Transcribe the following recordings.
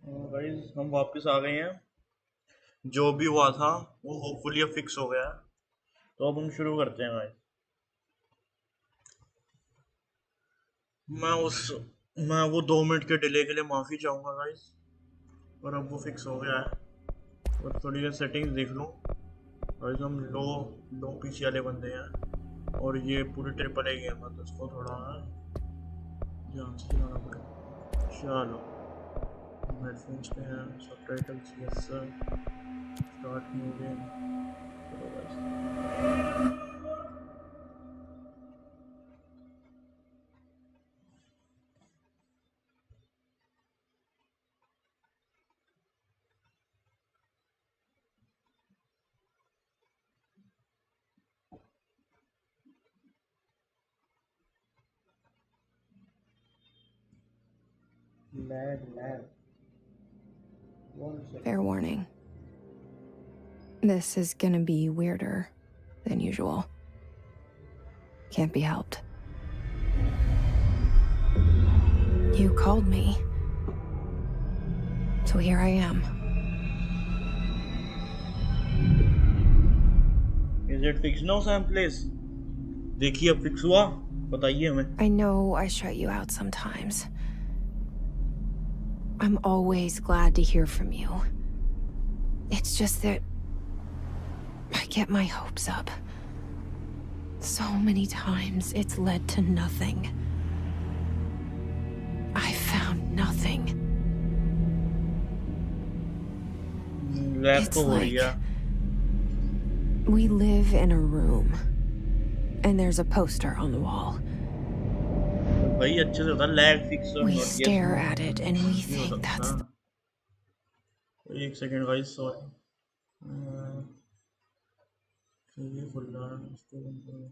Guys हम वापस आ गए हैं। जो भी हुआ था वो होपफुली अब फिक्स हो गया है। तो अब हम शुरू करते हैं गाइस। मैं उस मैं वो 2 मिनट के डिले के लिए माफ़ी चाहूँगा गाइस। पर अब वो फिक्स हो गया है। और थोड़ी देर सेटिंग्स देख लूँ। गाइस हम लो लो पीसी वाले बंदे हैं और ये पूरी ट्रिपल ए गेम है, तो इसको थोड़ा ध्यान से चलाना पड़ेगा। चलो हेडफोन्स पे हैं, subtitles yes sir. Start new game. चलो guys. Lag 1 second। Fair warning. This is gonna be weirder than usual. Can't be helped. You called me. So here I am. Is it fixed now, Sam Place? देखिए अब fix हुआ, बताइए हमें। I know I shut you out sometimes. I'm always glad to hear from you. It's just that I get my hopes up. So many times it's led to nothing. I found nothing. It's like we live in a room and there's a poster on the wall. भाई अच्छे से होता lag fix और We not stare at it and we नहीं हो think that's सकता। एक second guys, sorry. ये खुल रहा है, इसको बंद करो।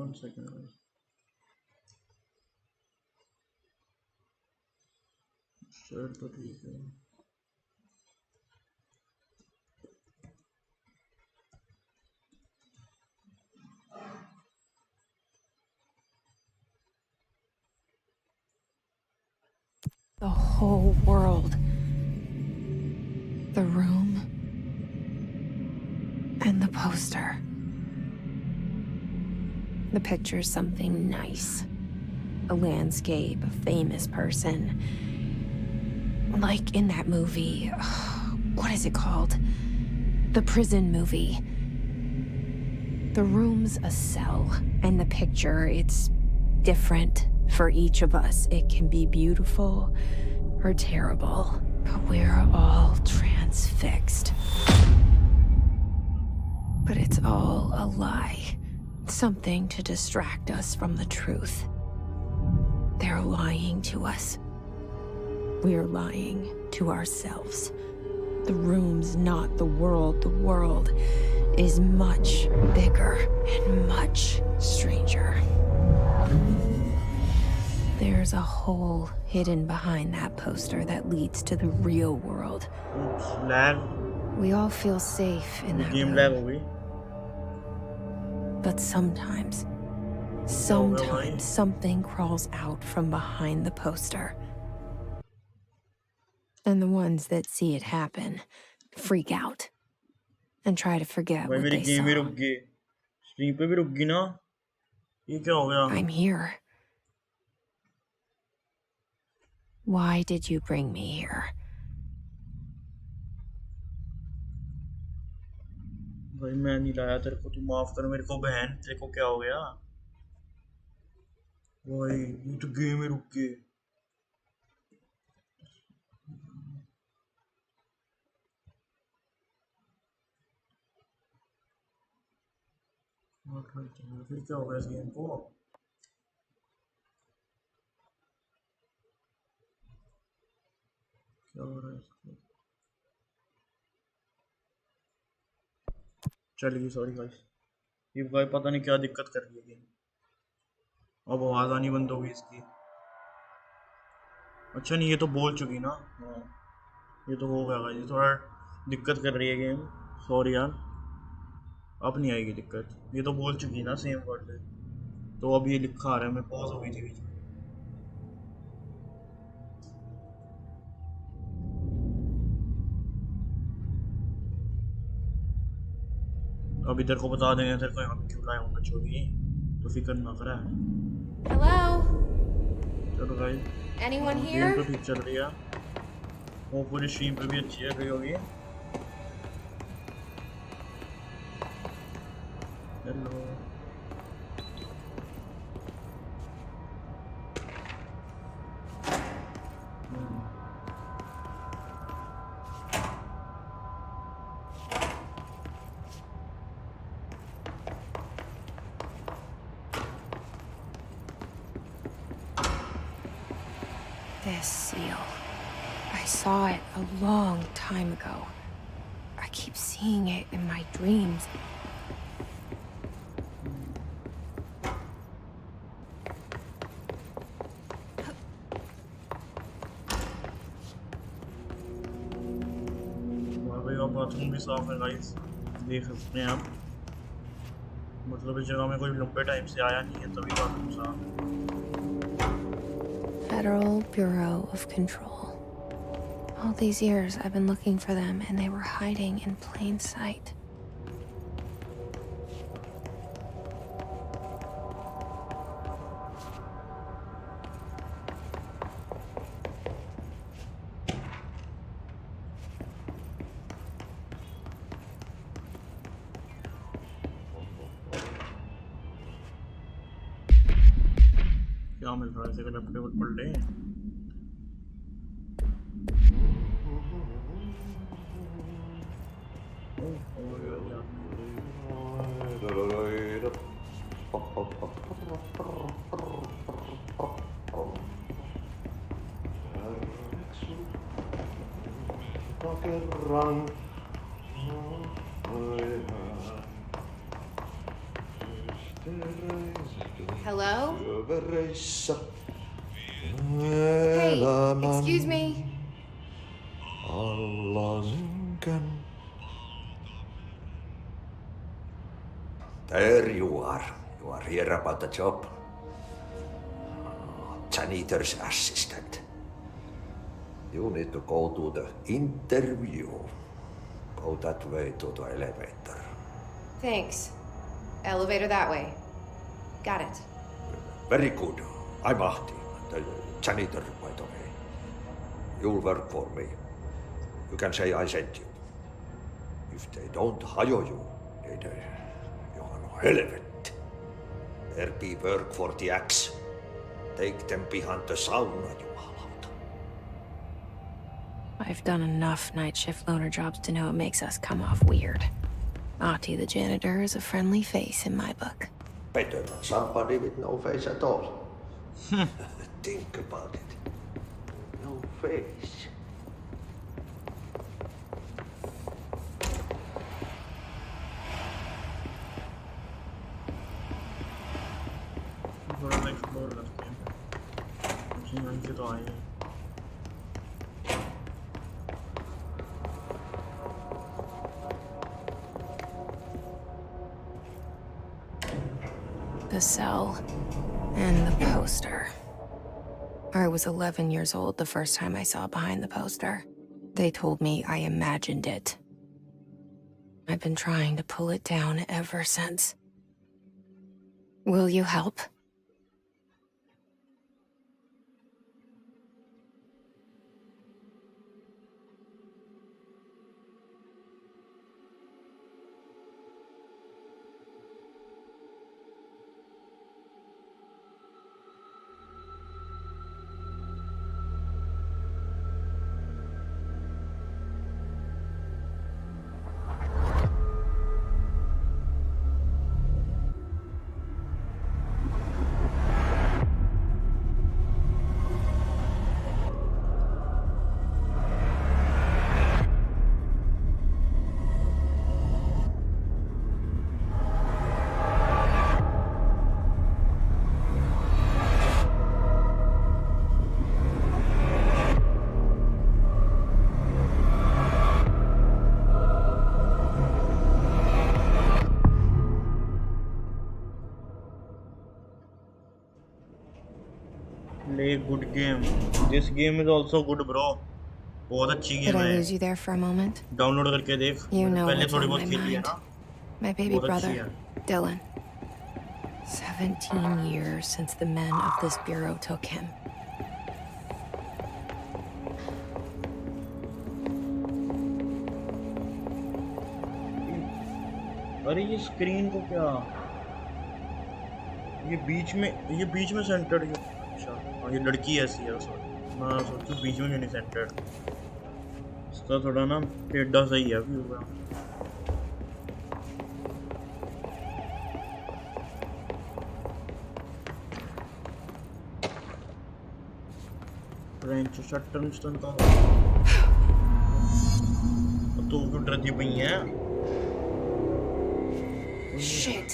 1 second गाइस। चल तो ठीक है। the whole world. The room and the poster. The picture's something nice. A landscape, a famous person. Like in that movie, what is it called? The prison movie. The room's a cell, and the picture, it's different for each of us. It can be beautiful or terrible, but we're all transfixed. But it's all a lie. Something to distract us from the truth. They're lying to us. We're lying to ourselves. The room's not the world. The world is much bigger and much stranger. There's a hole hidden behind that poster that leads to the real world. Lag. We all feel safe in that Game room. lag हो गई। But sometimes something crawls out from behind the poster. And the ones that see it happen freak out and try to forget भाई what मेरी they game ही रुक saw. गई, stream पे भी रुक गई ना। ये क्या हो गया? I'm here. Why did you bring me here? भाई मैं नहीं लाया तेरे को, तू माफ कर मेरे को बहन, तेरे को क्या हो गया? भाई ये तो गेम ही रुक गई। फिर क्या हो गया इस गेम को? क्या हो रहा है इसको? चल गई, सॉरी गाइस। ये भाई पता नहीं क्या दिक्कत कर रही है गेम। अब आवाज आनी बंद हो गई इसकी। अच्छा नहीं, ये तो बोल चुकी ना। हाँ ये तो हो गया गाइस, थोड़ा दिक्कत कर रही है गेम। सॉरी यार, अब नहीं आएगी दिक्कत। ये तो बोल चुकी ना सेम वर्ड। तो अब ये लिखा आ रहा है, मैं पॉज हो गई थी बीच में। अभी तेरे को बता देंगे तेरे को यहाँ पे क्यों लाया हूँ मैं चोरी, तो फिक्र ना करा। Hello? चलो गाइस, Anyone गेम here? तो ठीक चल रही है, वो पूरी स्ट्रीम पे भी अच्छी चल रही होगी। Hello This seal. I saw it a long time ago. I keep seeing it in my dreams. भाई का बाथरूम भी साफ है गाइस, देख सकते हैं आप। मतलब इस जगह में कोई लंबे टाइम से आया नहीं है तभी बाथरूम साफ। Federal Bureau of Control. All these years I've been looking for them and they were hiding in plain sight. क्या मिल रहा है, इसे लैपटॉप पढ़ ले। Hello? Vereissä Hey, elämän excuse me. alla synkän. There you are. You are here about the job. Janitor's assistant. You need to go to the interview. Go that way to the elevator. Thanks. Elevator that way. Got it. Very good. I'm Ahti, the janitor, by the way. You'll work for me. You can say I sent you. If they don't hire you, then you're on helvet. There be work for the axe. Take them behind the sauna, jumalauta. I've done enough night shift loner jobs to know it makes us come off weird. Ahti the janitor is a friendly face in my book. Better than somebody with no face at all. Think about it. No face. थोड़ा सा explore करते हैं, जी मन के तो आए हैं। The cell and the poster. I was 11 years old the first time I saw behind the poster. They told me I imagined it. I've been trying to pull it down ever since. Will you help? Play good game. This game is also good, bro. बहुत अच्छी Did game I है। lose you there for a moment? Download करके देख। You know पहले what's थोड़ी on बहुत my खेली है mind. ना। My baby बहुत अच्छी brother, है। Dylan. 17 years since the men of this bureau took him. अरे ये स्क्रीन को क्या, ये बीच में सेंटर्ड है। अच्छा हाँ, ये लड़की ऐसी है, सॉरी मैं सोचूं बीच में क्यों नहीं सेंटर्ड। इसका थोड़ा ना टेढ़ा सही है व्यू का। रेंच शटन स्टन का तो क्यों डरती पई है। Shit.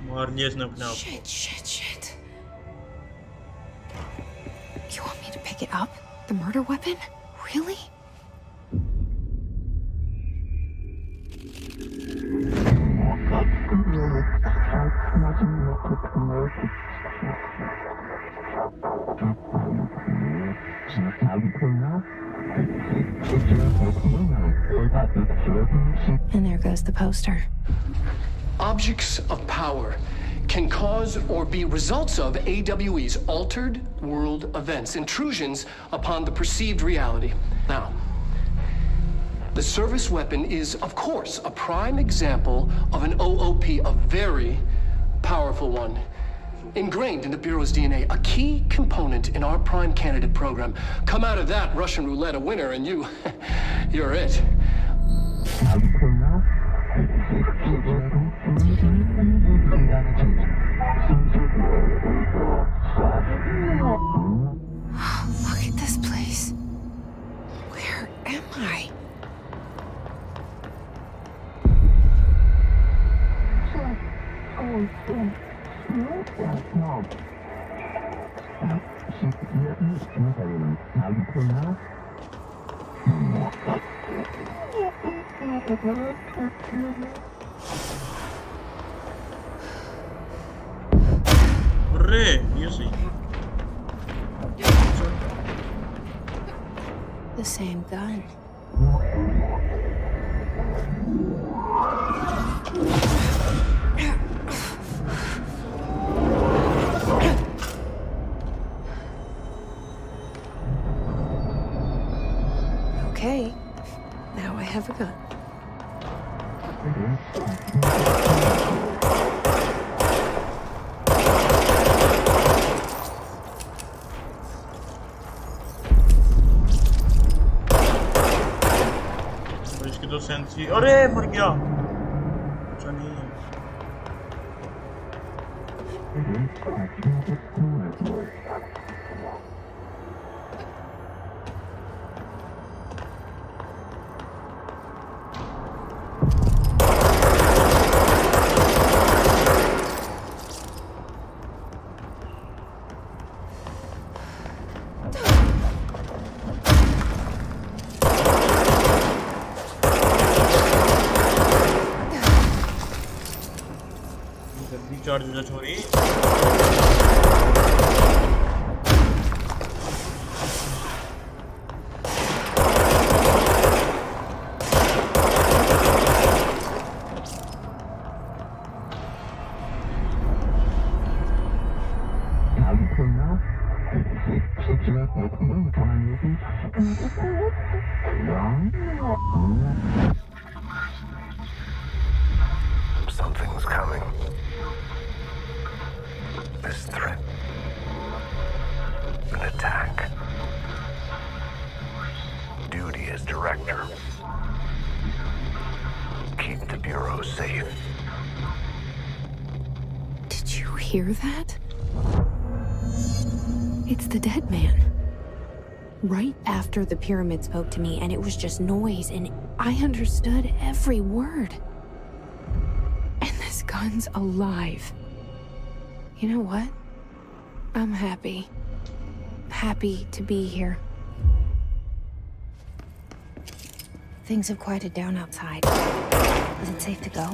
मार लिया इसने अपने आप Shit, shit, shit. You want me to pick it up? The murder weapon? Really? And there goes the poster. Objects of power can cause or be results of AWE's altered world events, intrusions upon the perceived reality. Now, the service weapon is, of course, a prime example of an OOP, a very powerful one. Ingrained in the Bureau's DNA, a key component in our prime candidate program. Come out of that Russian roulette a winner and you're it. Look at this place. Where am I? अरे ये सही। The same gun. Okay, now I have a gun. तो इसकी तो sense ही, अरे मर गया। अच्छा नहीं है। जल्दी चार्ज हो जा छोरी। Something's coming. This threat. An attack. Duty as director. Keep the Bureau safe. Did you hear that? It's the dead man. Right after the pyramid spoke to me, and it was just noise, and I understood every word. And this gun's alive. You know what? I'm happy. Happy to be here. Things have quieted down outside. Is it safe to go?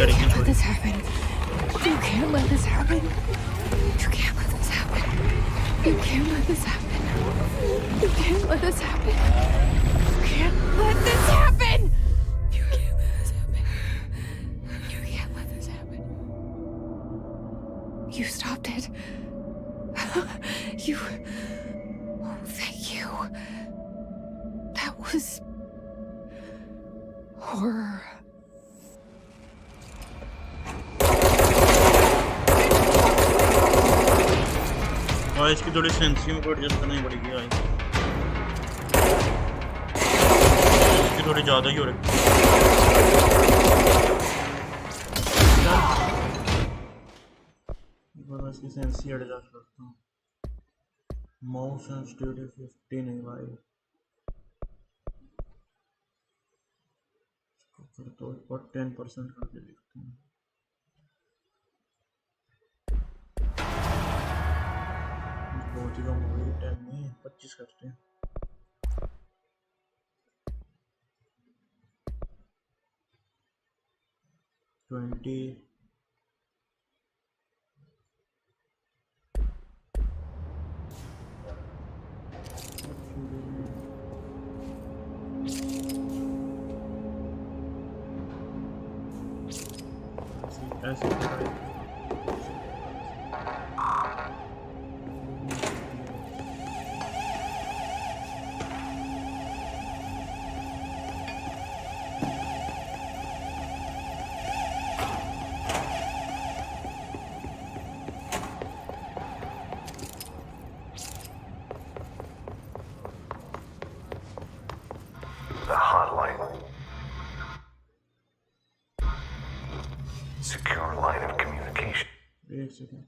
You can't let this happen. You can't let this happen. You can't let this happen. You can't let this happen. You can't let this happen. You can't let this happen! You can't let this happen. You can't let this happen. You stopped it. You... Oh, thank you. That was... horror. और इसकी थोड़ी sensing को adjust करनी पड़ेगी guys, इसकी थोड़ी ज़्यादा ही हो रही है। मैं इसकी सेंसिंग एडजस्ट करता हूँ। माउस सेंसिटिविटी 50 नहीं भाई, इसको फिर तो 10% करके देखते हैं। बहुत ही कम हो गई, 10 नहीं 25 करते हैं। ऐसे The hotline. Secure line of communication. एक second,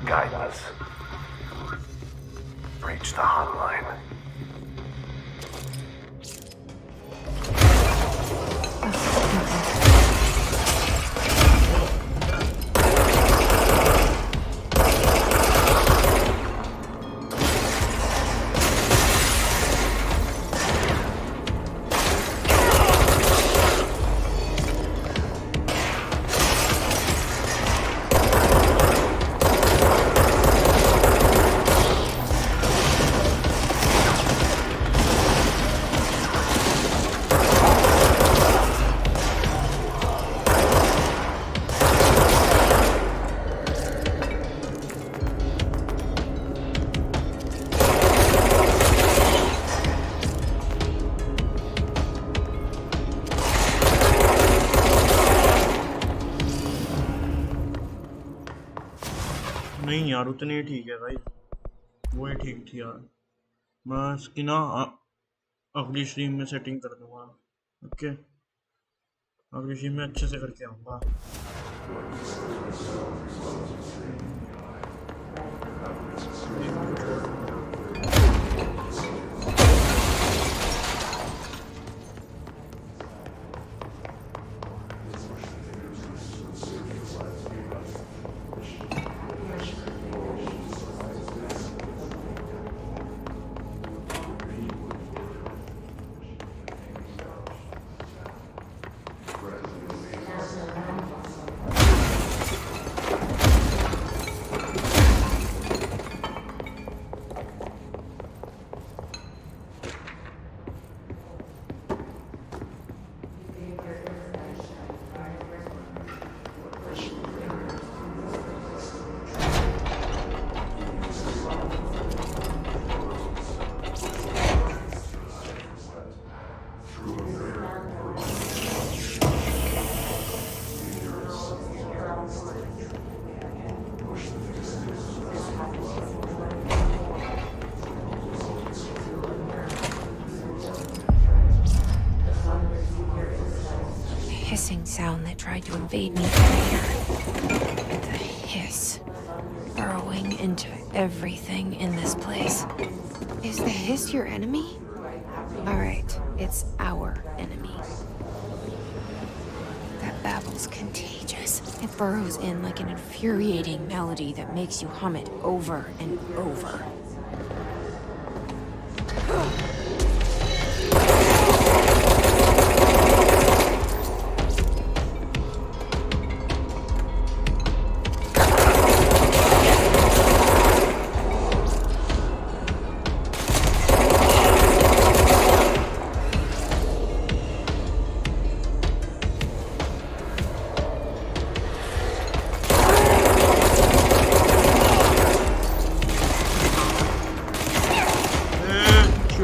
Guidance. Reach the hotline. नहीं यार उतनी ही ठीक है भाई, वो ही ठीक थी यार। मैं इसकी ना अगली स्ट्रीम में सेटिंग कर दूंगा। ओके, अगली स्ट्रीम में अच्छे से करके आऊँगा। Hissing sound that tried to invade me from here. The hiss. Burrowing into everything in this place. Is the hiss your enemy? Alright, it's our enemy. That babble's contagious. It burrows in like an infuriating melody that makes you hum it over and over.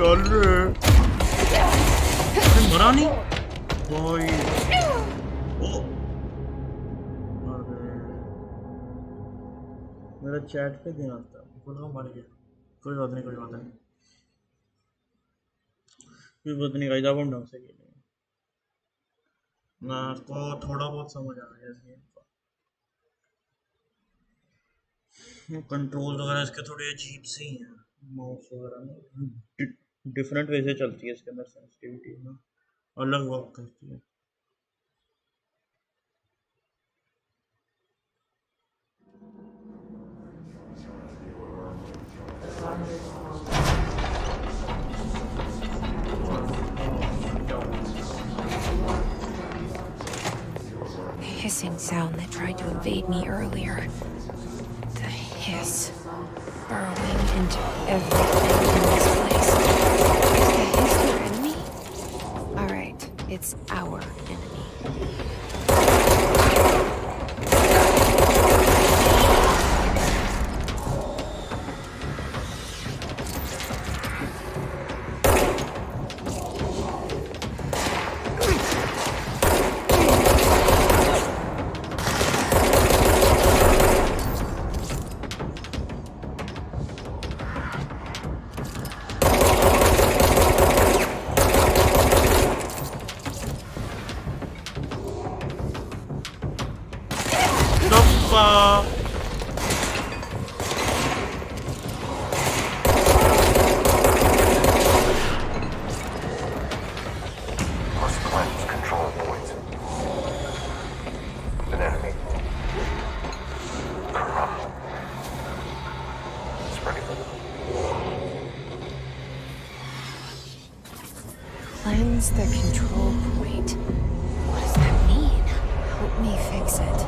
चल रहे अरे मरा नहीं भाई ओ अरे मेरा chat पे ध्यान आता बोला मर गया कोई बात नहीं गाइस अब हम ढंग से खेलेंगे ना आपको थोड़ा बहुत समझ आ गया इस गेम का कंट्रोल वगैरह इसके थोड़े अजीब से ही हैं माउस वगैरह डिफरेंट वे से चलती है इसके अंदर सेंसिटिविटी ना अलग वर्क करती है The hissing sound that tried to invade me earlier. The hiss. Burrowing into everything in this place. Is the hiss your enemy? Alright, it's our enemy. Must cleanse control points. An enemy. Corrupt. Spreading. Cleanse the control point. What does that mean? Help me fix it.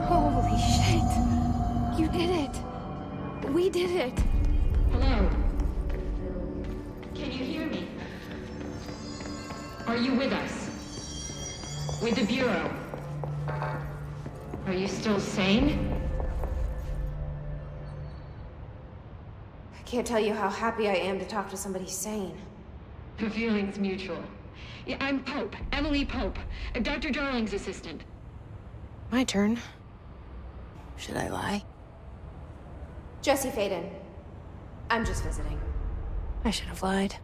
Holy shit. You did it. We did it. Hello? Can you hear me? Are you with us? With the Bureau? Are you still sane? I can't tell you how happy I am to talk to somebody sane. The feeling's mutual. Yeah, I'm Pope, Emily Pope, Dr. Darling's assistant. My turn. Should I lie? Jesse Faden. I'm just visiting. I should have lied.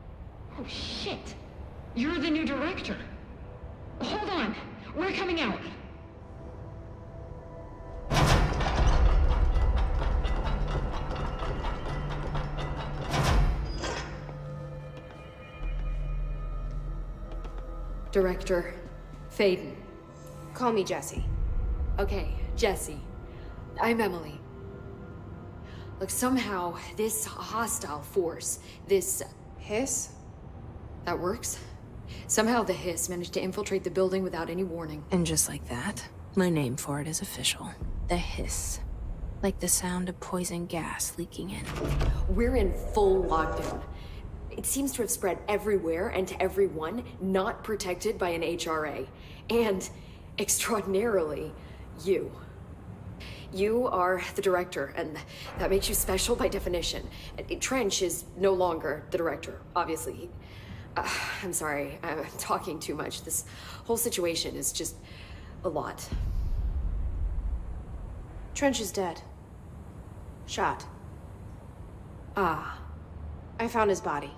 Oh, shit. You're the new director. Hold on. We're coming out. Director Faden. Call me Jesse. Okay, Jesse. I'm Emily. Look, somehow this hostile force, this... Hiss? that works? Somehow the hiss managed to infiltrate the building without any warning. And just like that, my name for it is official. The hiss. Like the sound of poison gas leaking in. We're in full lockdown. It seems to have spread everywhere and to everyone not protected by an HRA. And, extraordinarily, you. You are the director, and that makes you special by definition. Trench is no longer the director, obviously. I'm sorry, I'm talking too much. This whole situation is just a lot. Trench is dead. Shot. Ah, I found his body.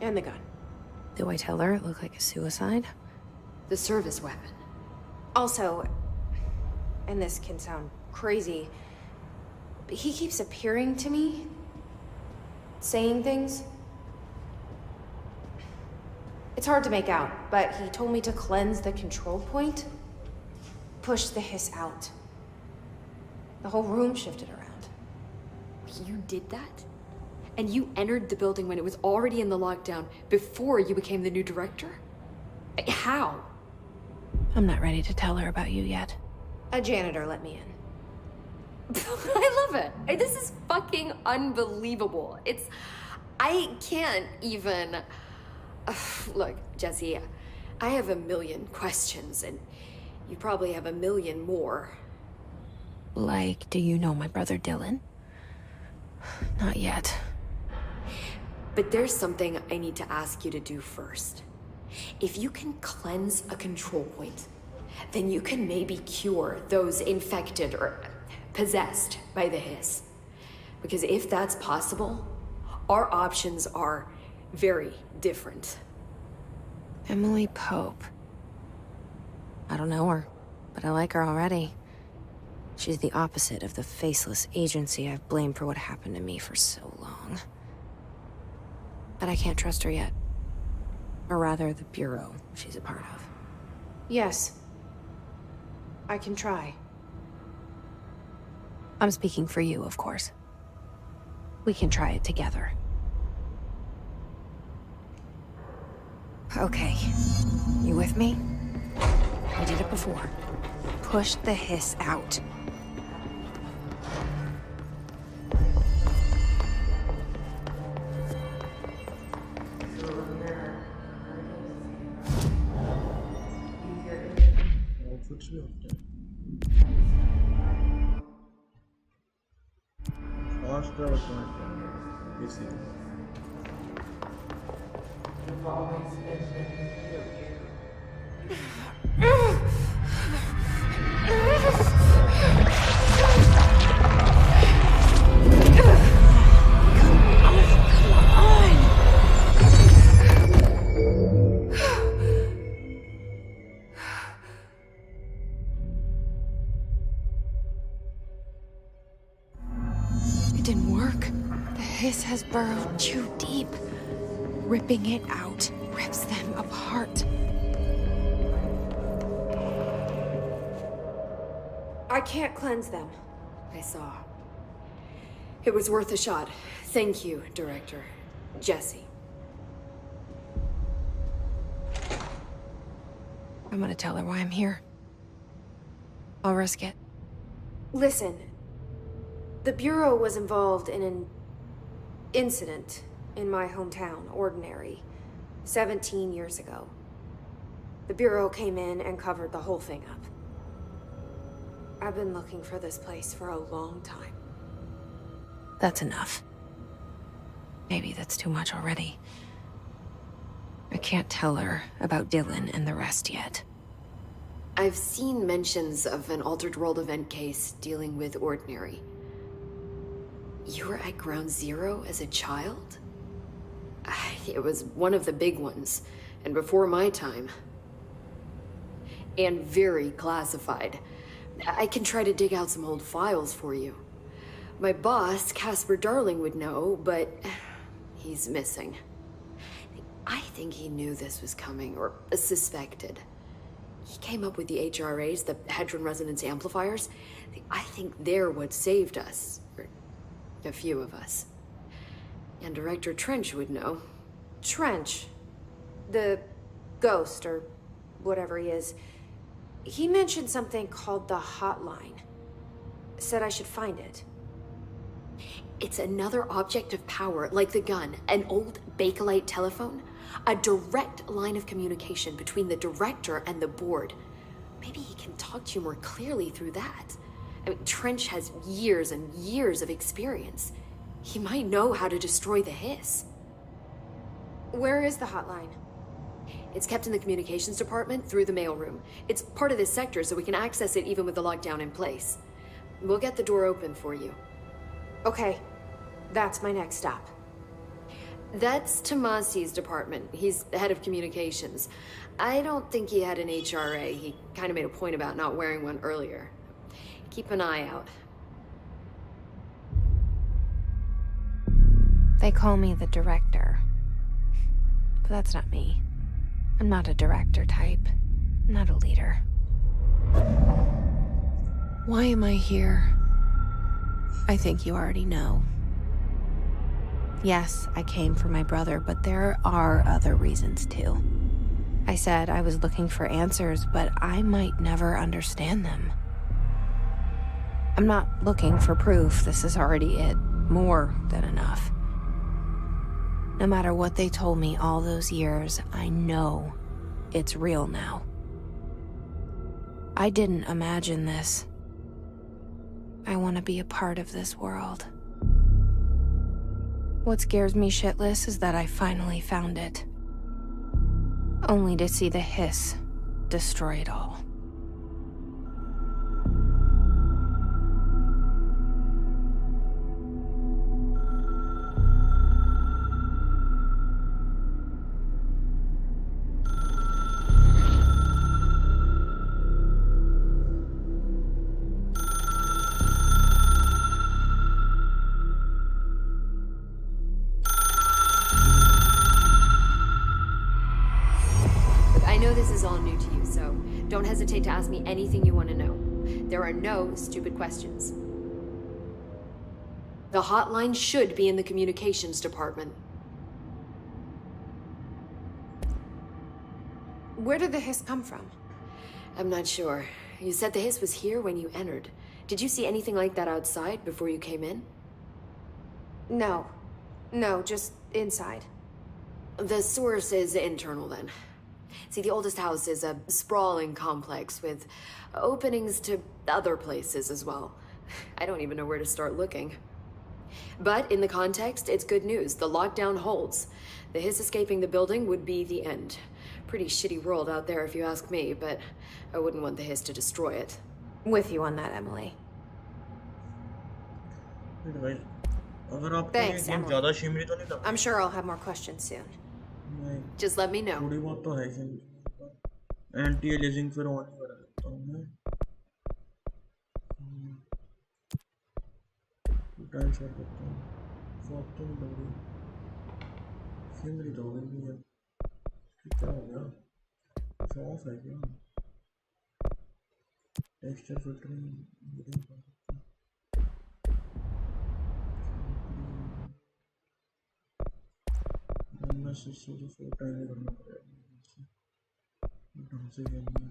And the gun. Do I tell her it looked like a suicide? the service weapon. Also, and this can sound crazy, but he keeps appearing to me, saying things. It's hard to make out, but he told me to cleanse the control point, push the hiss out. The whole room shifted around. You did that? And you entered the building when it was already in the lockdown before you became the new director? How? I'm not ready to tell her about you yet. A janitor let me in. I love it. This is fucking unbelievable. I can't even... Look, Jesse, I have a million questions, and you probably have a million more. Like, do you know my brother Dylan? Not yet. But there's something I need to ask you to do first. If you can cleanse a control point, then you can maybe cure those infected or possessed by the hiss. Because if that's possible, our options are very different. Emily Pope. I don't know her, but I like her already. She's the opposite of the faceless agency I've blamed for what happened to me for so long. But I can't trust her yet. Or rather, the Bureau she's a part of. Yes. I can try. I'm speaking for you, of course. We can try it together. Okay. You with me? I did it before. Push the hiss out. कुछ भी होता है fast है इसी Has burrowed too deep. Ripping it out rips them apart. I can't cleanse them. I saw. It was worth a shot. Thank you, Director. Jesse. I'm gonna tell her why I'm here. I'll risk it. Listen. The Bureau was involved in an incident in my hometown, Ordinary, 17 years ago. The Bureau came in and covered the whole thing up. I've been looking for this place for a long time. That's enough. Maybe that's too much already. I can't tell her about Dylan and the rest yet. I've seen mentions of an Altered World event case dealing with Ordinary. You were at Ground Zero as a child? It was one of the big ones, and before my time. And very classified. I can try to dig out some old files for you. My boss, Casper Darling, would know, but he's missing. I think he knew this was coming, or suspected. He came up with the HRAs, the Hadron Resonance Amplifiers. I think they're what saved us. A few of us. And Director Trench would know. Trench? The ghost, or whatever he is. He mentioned something called the Hotline. Said I should find it. It's another object of power, like the gun, an old Bakelite telephone. A direct line of communication between the Director and the board. Maybe he can talk to you more clearly through that. I mean, Trench has years and years of experience. He might know how to destroy the hiss. Where is the hotline? It's kept in the communications department through the mailroom. It's part of this sector, so we can access it even with the lockdown in place. We'll get the door open for you. Okay, that's my next stop. That's Tomasi's department. He's the head of communications. I don't think he had an HRA. He kind of made a point about not wearing one earlier. Keep an eye out. They call me the director. But that's not me. I'm not a director type. I'm not a leader. Why am I here? I think you already know. Yes, I came for my brother, but there are other reasons too. I said I was looking for answers, but I might never understand them. I'm not looking for proof. This is already it. More than enough. No matter what they told me all those years, I know it's real now. I didn't imagine this. I want to be a part of this world. What scares me shitless is that I finally found it. Only to see the hiss destroy it all. I know this is all new to you, so don't hesitate to ask me anything you want to know. There are no stupid questions. The hotline should be in the communications department. Where did the hiss come from? I'm not sure. You said the hiss was here when you entered. Did you see anything like that outside before you came in? No. No, just inside. The source is internal then. See, the oldest house is a sprawling complex with openings to other places as well. I don't even know where to start looking. But in the context, it's good news. The lockdown holds. The hiss escaping the building would be the end. Pretty shitty world out there if you ask me, but I wouldn't want the hiss to destroy it. With you on that, Emily. Wait, guys, अगर आपको ये Thanks, game Emily. ज़्यादा shimmery तो नहीं लग I'm sure I'll have more questions soon. नहीं, Just let me know. थोड़ी बहुत तो है शिमरी। एंटी एलिजिंग फिर ऑन ही करा देता हूँ मैं। टाइम शॉट करता हूँ। फॉग तो नहीं लग रही। शिमरी तो हो गई है। क्या हो गया? कुछ ऑफ है क्या? टेक्सचर फिल्टरिंग से फोर टाइम ही करना पड़ेगा ढंग से करना है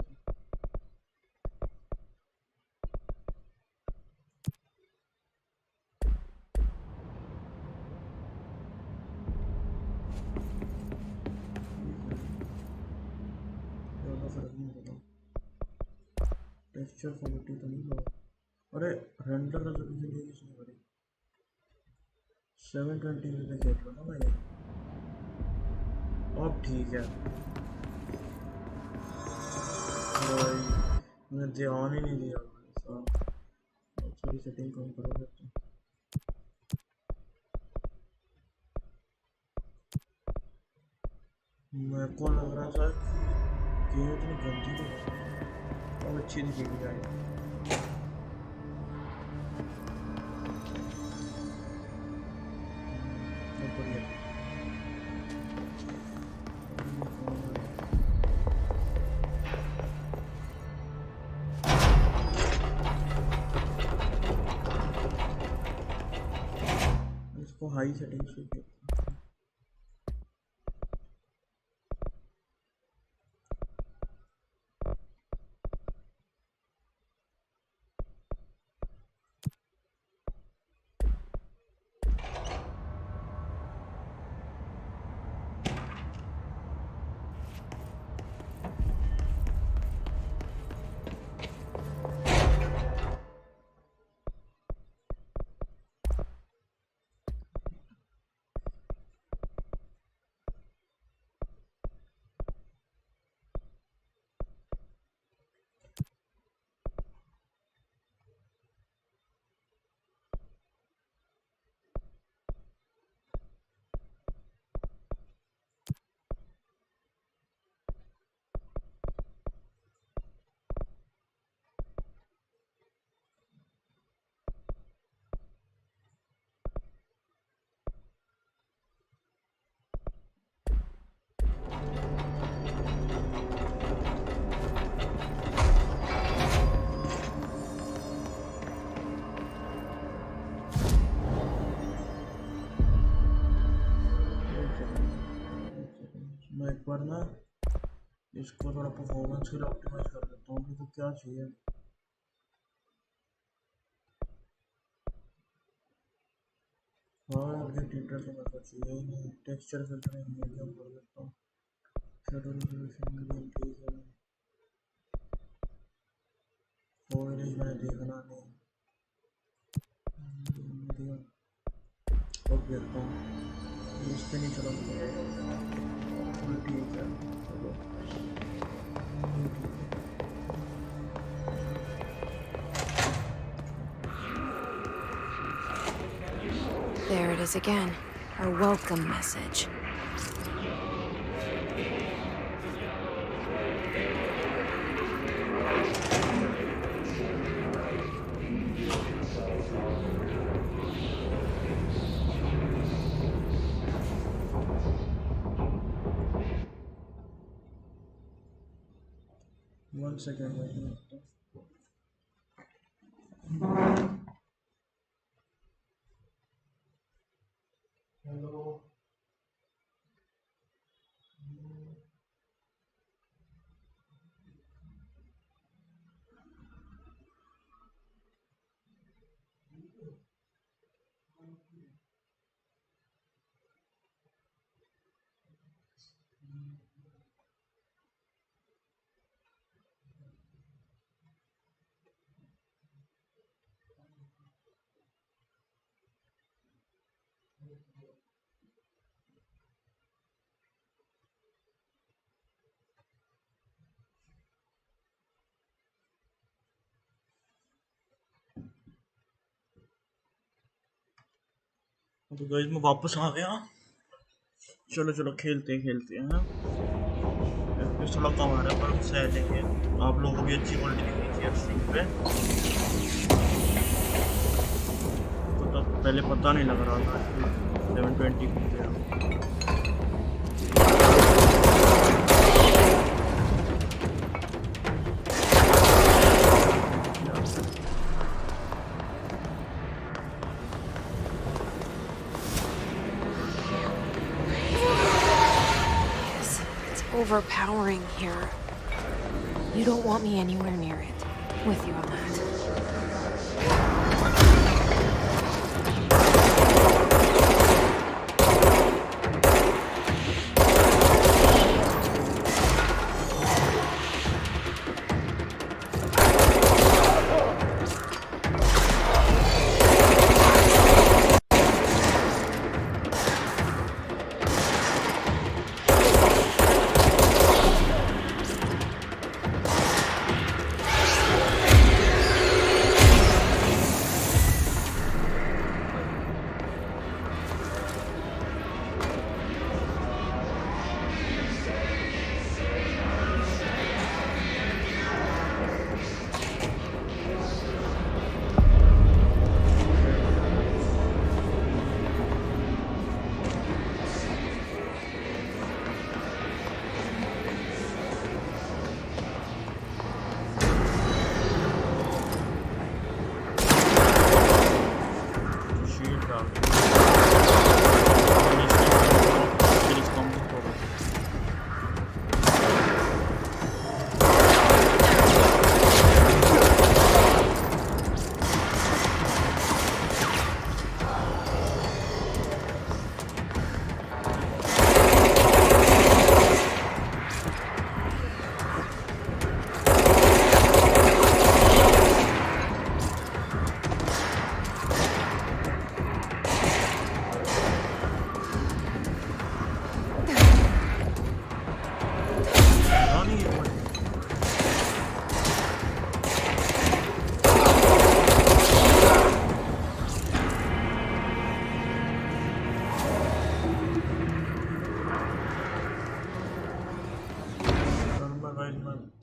ज़्यादा फर्क नहीं पड़ा टेक्सचर क्वालिटी तो नहीं लो अरे रेंडर रेजोल्यूशन ये किसने करी 720 में देख लो ना भाई अब ठीक है भाई मैं ध्यान ही नहीं दिया थोड़ी सेटिंग कम करोगे तो मेरे को लग रहा था कि गेम इतनी गंदी तो अब अच्छी दिखेगी गाड़ी हाई सेटिंग्स पे पर ना इसको थोड़ा परफॉर्मेंस के लिए ऑप्टिमाइज कर देता हूँ। मेरे को क्या चाहिए, हाँ ये टीटर तो मेरे को चाहिए ही नहीं। टेक्सचर फिल्टरिंग मीडियम कर देता हूँ। शैडो रेजोल्यूशन मीडियम ठीक है। फॉइलेज मैंने देखना नहीं, मीडियम अब देखता हूँ। इस पे नहीं चला फुल ठीक है। चलो There it is again. Our welcome message. One second में हेलो 'तो गाइस मैं वापस आ गया। चलो चलो खेलते हैं FPS थोड़ा कम आ रहा है पर हम सह लेंगे। आप लोगों को भी अच्छी क्वालिटी दिखनी चाहिए स्ट्रीम पे। तो तब पहले पता नहीं लग रहा था कि 720 हो गया। Overpowering here. You don't want me anywhere near it. With you on that.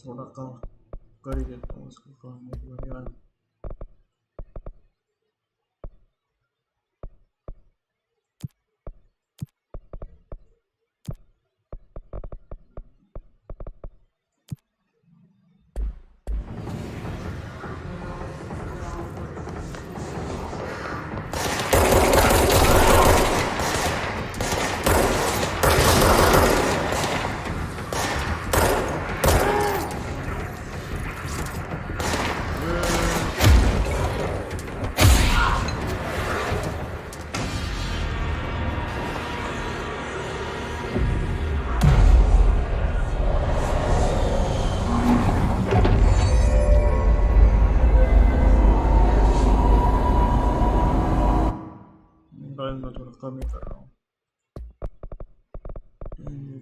थोड़ा काम कर ही देता हूँ उसको काम एक बार यार।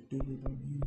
सेफ्टी की तो नहीं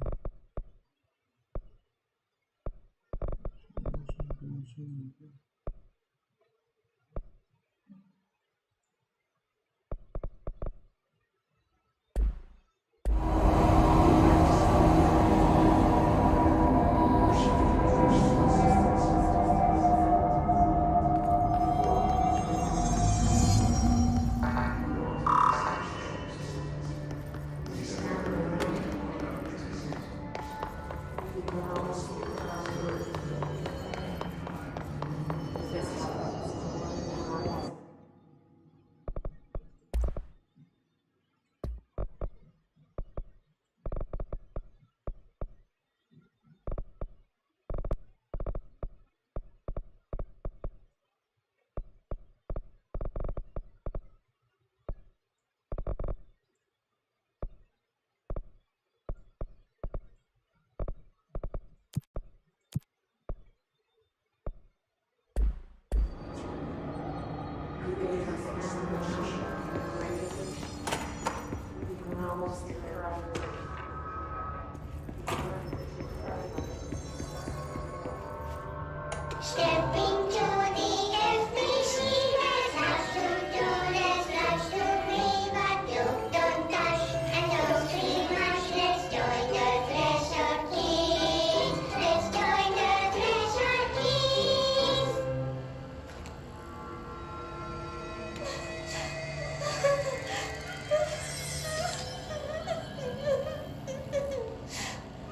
Stepping to the FBC, there's lots to do, there's lots to read, but don't touch and don't scream much. Let's join the Treasure Keys. Let's join the Treasure Keys.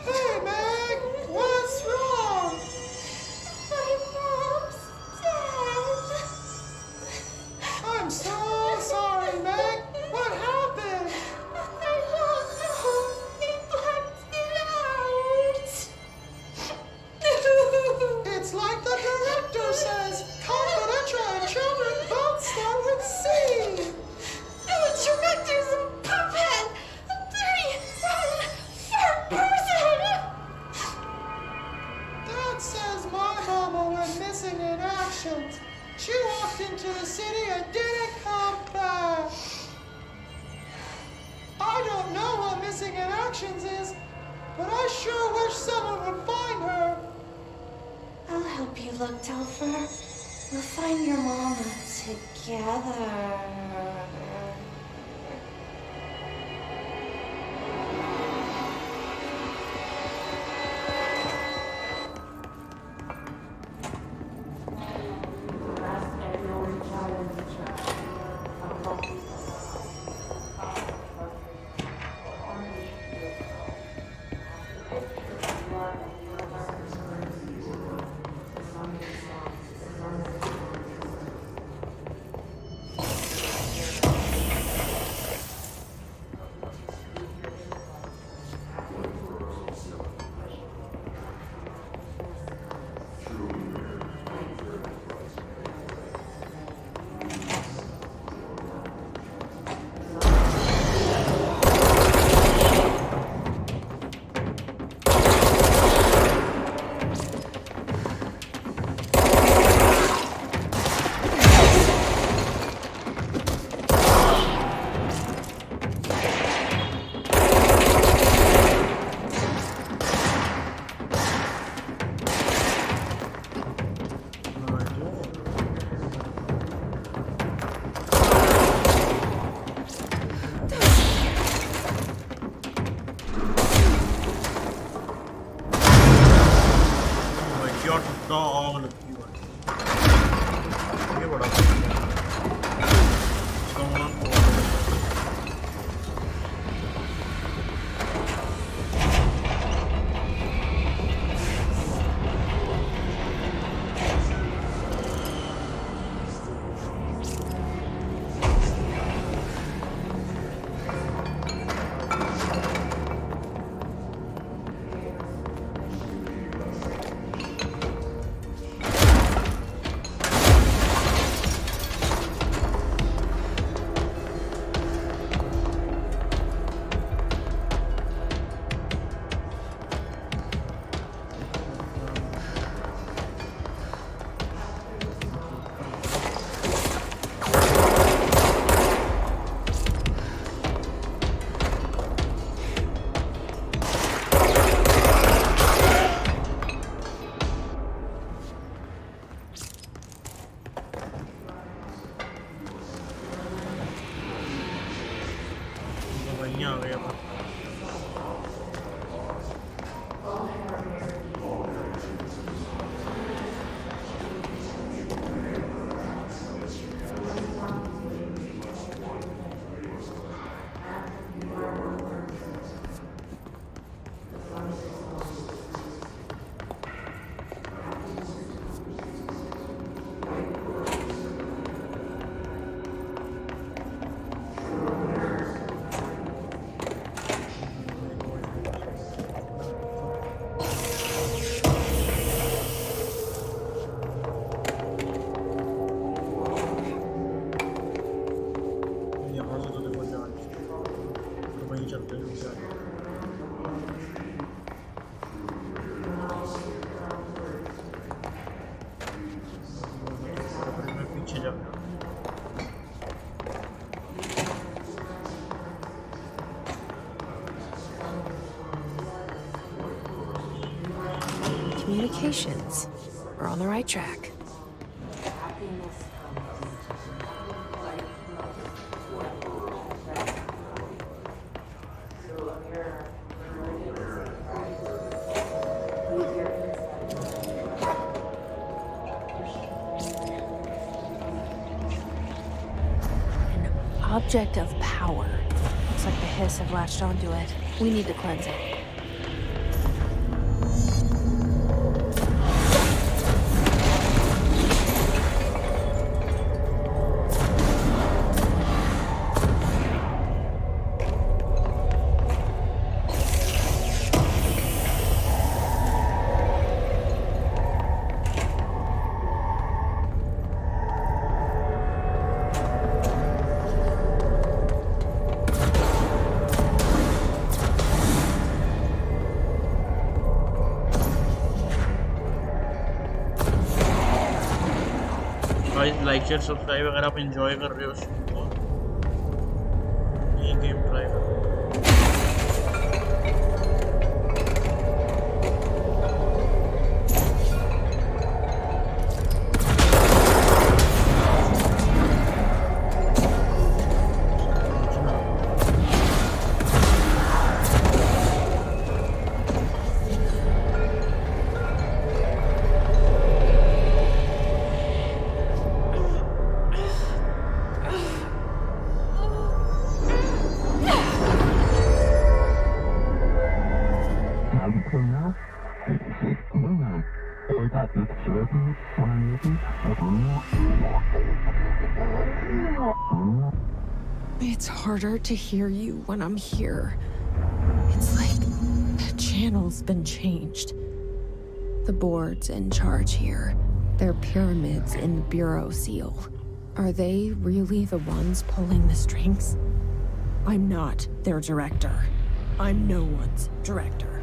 Hey, Meg! What's wrong? My mom's dead. I'm so sorry, Meg. What happened? I don't know. They blacked it out. It's like the director says. Confidential and children both start with C. The director's a puppet. A dirty, rotten, fat person. Dad says my mama went missing in action. She walked into the city and didn't come back. I don't know what missing in actions is, but I sure wish someone would find her. I'll help you look, Telfer. We'll find your mama together. Communications. We're on the right track. Object of power. Looks like the Hiss have latched onto it. We need to cleanse it. Guys like share subscribe अगर आप enjoy कर रहे हो show को ये game try करो It's harder to hear you when I'm here. It's like the channel's been changed. The board's in charge here. They're pyramids in the Bureau seal. Are they really the ones pulling the strings? I'm not their director. I'm no one's director.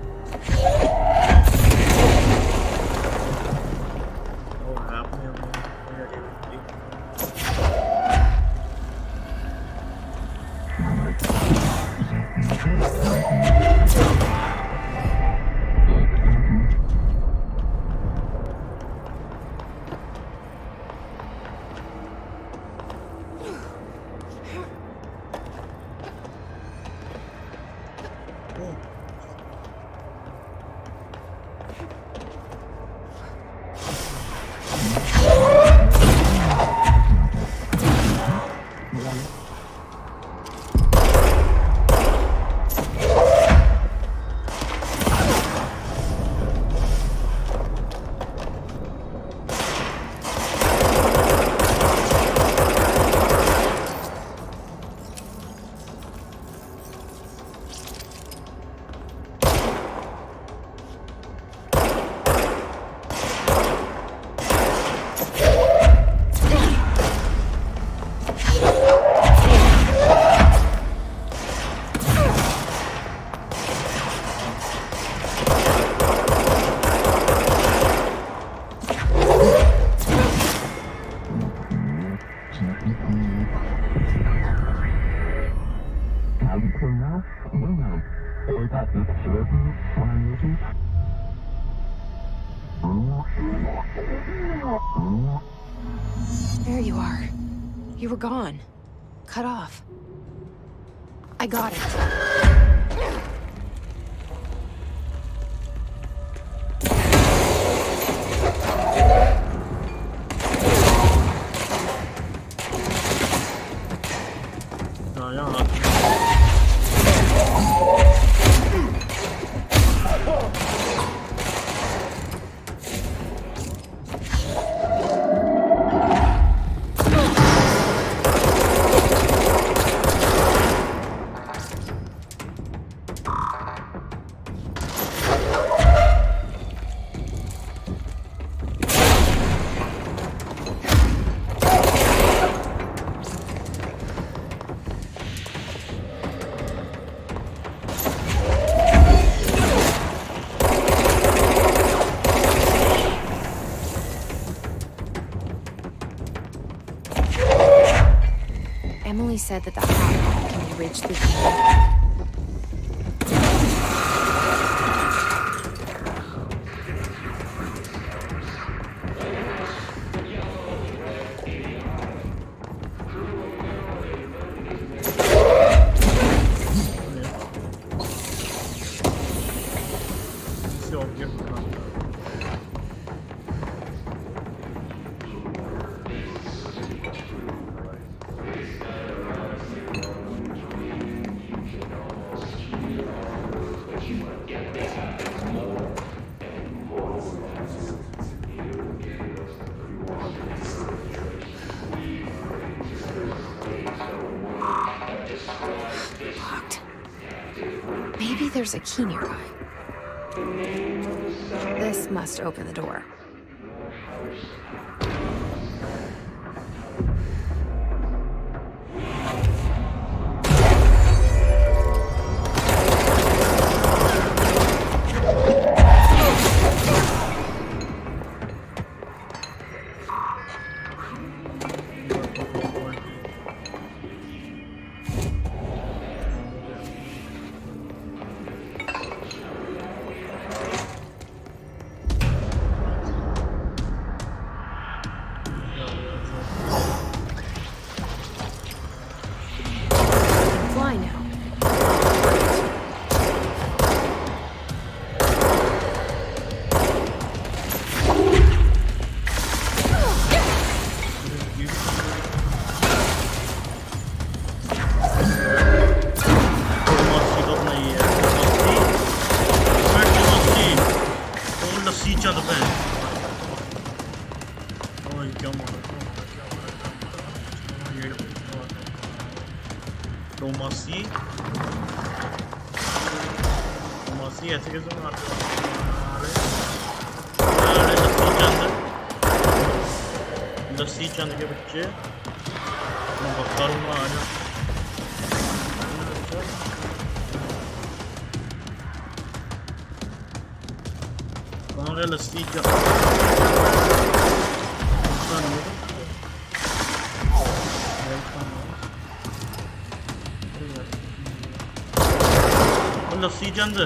There you are. You were gone. Cut off. I got it. Emily said that the hot can be reached through the Locked. Maybe there's a key nearby. This must open the door. Fly now. लस्सी चंद पे ओए क्या मारा ये Tomasi ऐसे कैसे मारते हो अरे लस्सी चंद के बच्चे मैं बता रूंगा आ जा कहाँ गया लस्सी चंद लस्सी चंद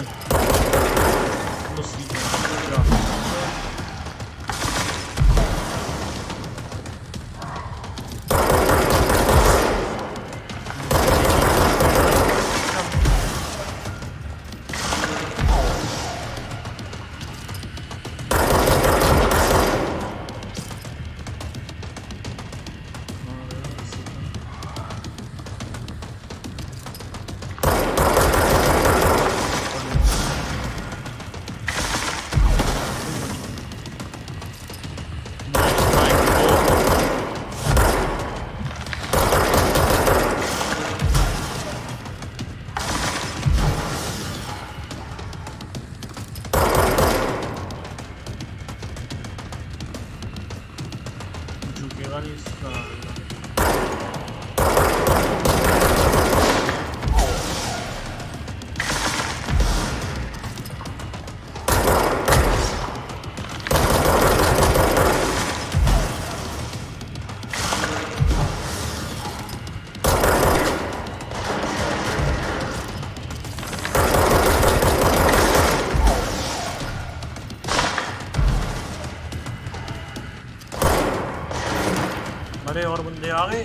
अरे और बंदे आ गए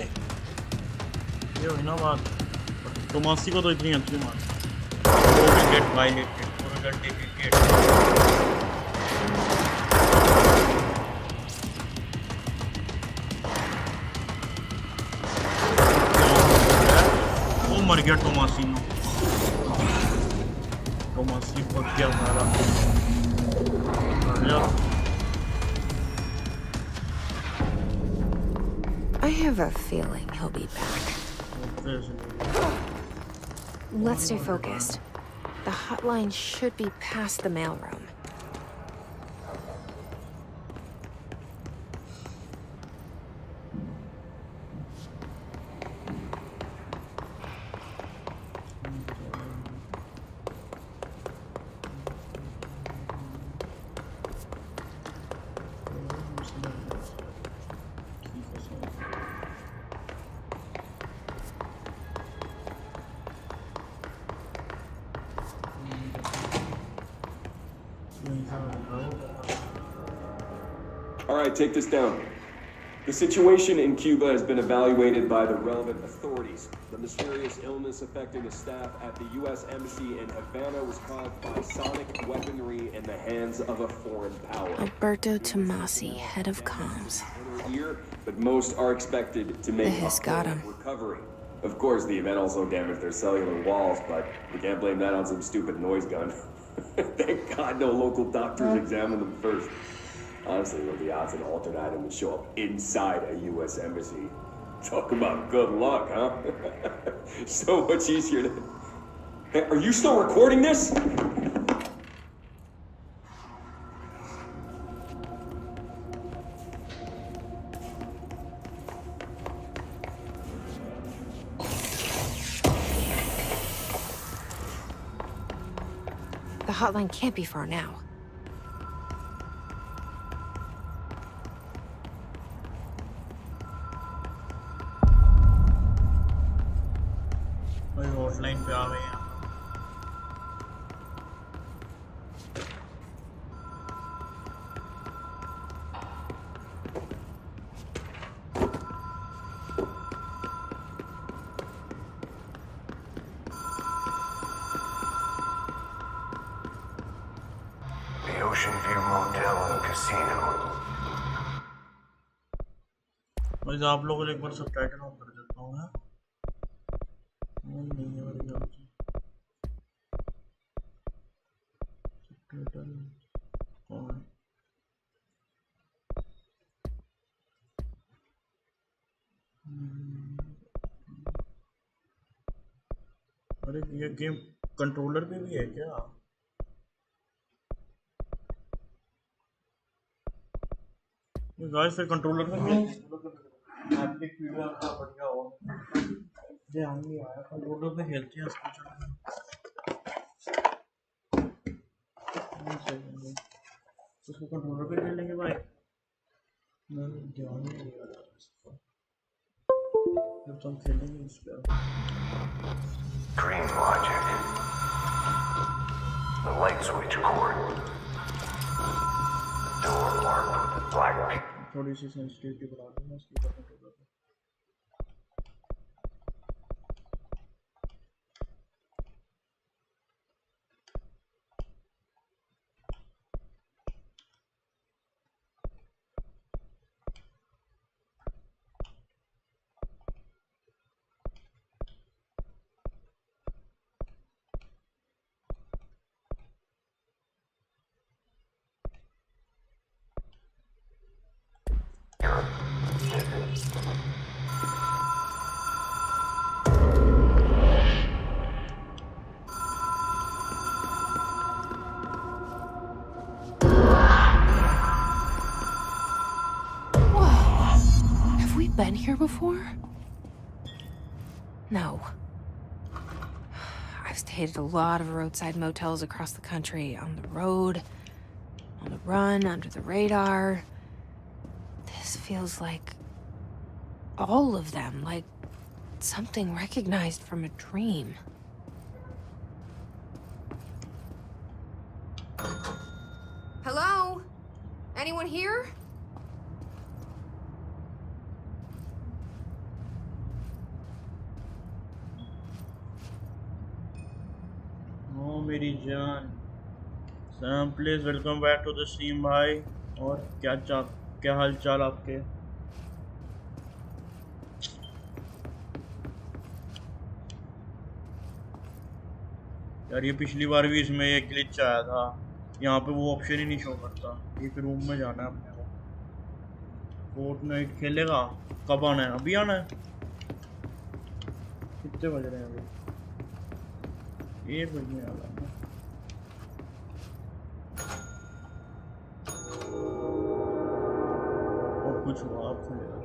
ये हुई ना बात टोमासी को तो इतनी अच्छी मार गेट बाय गेट वो मर गया टोमासी पक गया हमारा I have a feeling he'll be back. Let's stay focused. The hotline should be past the mailroom. All right, take this down. The situation in Cuba has been evaluated by the relevant authorities. The mysterious illness affecting the staff at the U.S. Embassy in Havana was caused by sonic weaponry in the hands of a foreign power. Alberto Tomasi, head of comms. Year, but most are expected to make The Hiss got him. recovery. Of course, the event also damaged their cellular walls, but we can't blame that on some stupid noise gun. Thank God no local doctors examined them first. Honestly, what the odds an alternate item would show up inside a U.S. embassy? Talk about good luck, huh? So much easier to... Hey, are you still recording this? The hotline can't be far now. भाई hotline पे आ गए हैं The Ocean View Motel and Casino. भाई आप लोगों को एक बार subtitle on कर देता हूँ मैं नहीं है मेरे ख्याल से सबटाइटल ऑन अरे ये गेम कंट्रोलर पे भी है क्या ये गाइस फिर कंट्रोलर में एपिक वीडियो आपका बढ़िया हो ध्यान नहीं आया कंट्रोलर पे खेलते हैं इसको उसको कंट्रोलर पे खेलेंगे भाई मैंने ध्यान नहीं दिया इसको जब हम खेलेंगे इस पे Dream logic. The light switch cord. Door marked with black paint. थोड़ी सी सेंसिटिविटी बढ़ा दूंगा इसकी कंट्रोलर पे Been here before? No. I've stayed at a lot of roadside motels across the country, on the road, on the run, under the radar. This feels like all of them, like something recognized from a dream. Hello? Anyone here? मेरी जान Sam please welcome back to the stream भाई और क्या हाल चाल आपके यार ये पिछली बार भी इसमें एक ग्लिच आया था यहाँ पे वो ऑप्शन ही नहीं शो करता एक रूम में जाना है अपने को फोर्टनाइट खेलेगा कब आना है अभी आना है कितने बज रहे हैं अभी 1 बजने वाला है और कुछ हुआ आप खेलेगा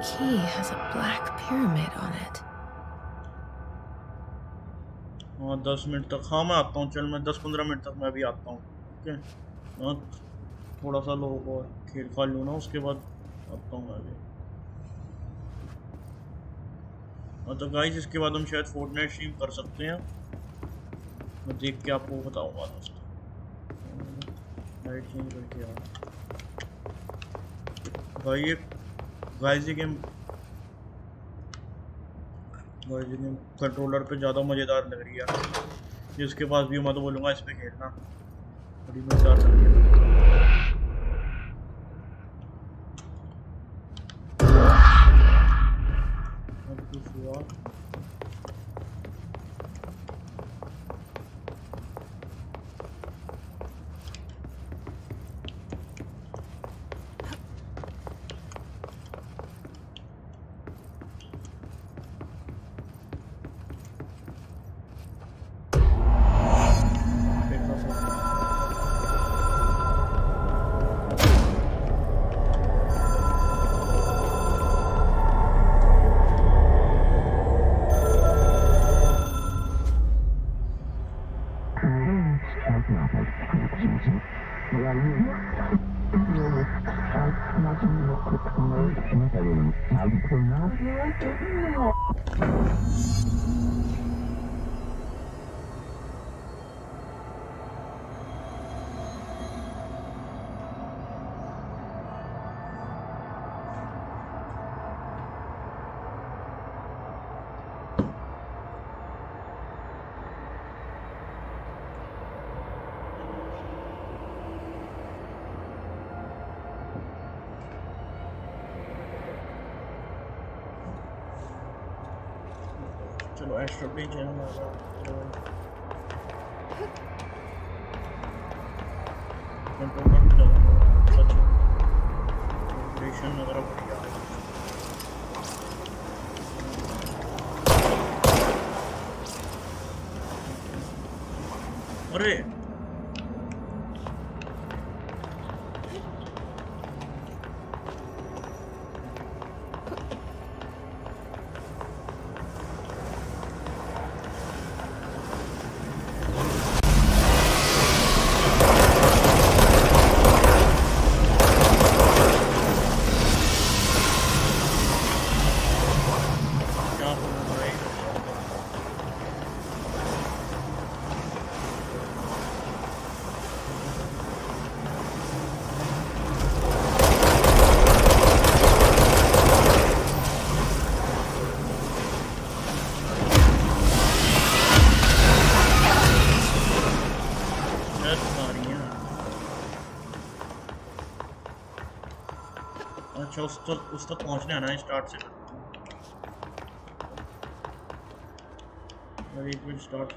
Key has a black pyramid on it. हाँ 10 मिनट तक हाँ मैं आता हूँ चल मैं 10-15 मिनट तक मैं भी आता हूँ ठीक है हाँ थोड़ा सा लोगों को खेल खा लूँ ना उसके बाद आता हूँ मैं भी और तो गाइस इसके बाद हम शायद फोर्टनाइट स्ट्रीम कर सकते हैं, मैं देख के आपको बताऊंगा दोस्तों। लाइट चेंज करके आओ भाई। ये गाइस ये गेम कंट्रोलर पे ज़्यादा मज़ेदार लग रही है, जिसके पास भी मैं तो बोलूँगा इस पे खेलना, बड़ी मज़ेदार लग रही है। अब कुछ हुआ चलो एक्स्ट्रा पेज है हमारा, कंट्रोलर भी ज़्यादा सच ऑपरेशन वगैरह बढ़िया है। अरे अच्छा उस तक पहुंचने आना है, स्टार्ट से अरे एक minute start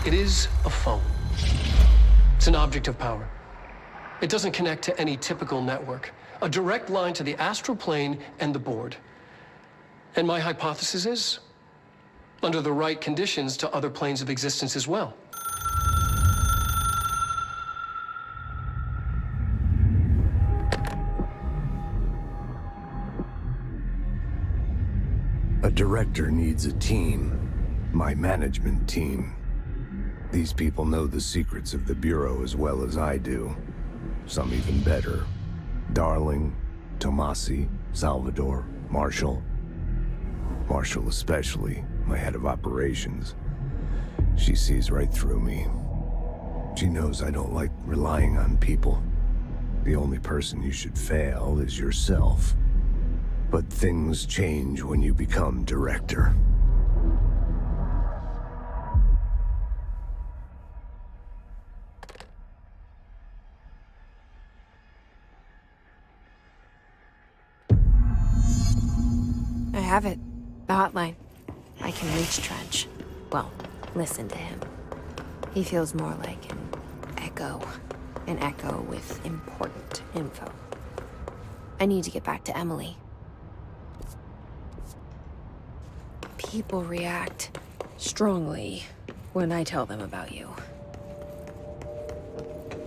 It is a phone. It's an object of power. It doesn't connect to any typical network. A direct line to the astral plane and the board. And my hypothesis is, under the right conditions, to other planes of existence as well. A director needs a team. My management team. These people know the secrets of the Bureau as well as I do. Some even better. Darling, Tomasi, Salvador, Marshall. Marshall especially. my head of operations. She sees right through me. She knows I don't like relying on people. The only person you should fail is yourself. But things change when you become director. I have it. The hotline. I can reach Trench. Well, listen to him. He feels more like an echo. An echo with important info. I need to get back to Emily. People react strongly when I tell them about you.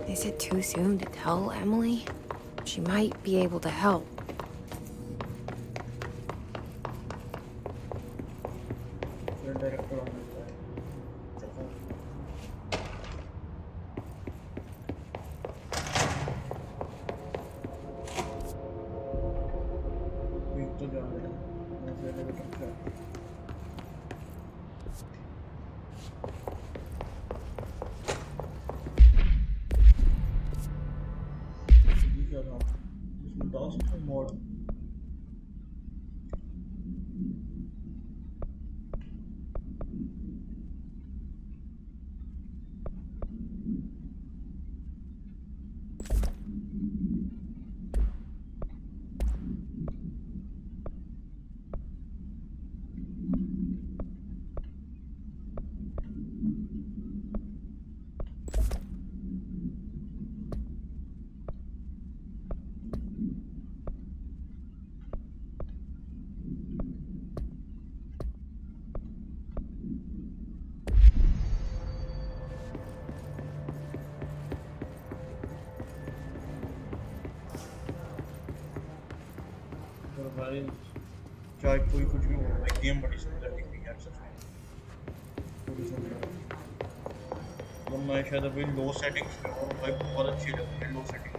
Is it too soon to tell Emily? She might be able to help. Director होना चाहिए तो जा रहे हैं क्या था इसमें task mode भाई चाहे कोई कुछ भी हो भाई गेम बड़ी सुंदर दिख रही है यार सच में पूरी सुंदर वरना शायद अभी लो सेटिंग्स में हो भाई बहुत अच्छी लग रही है low settings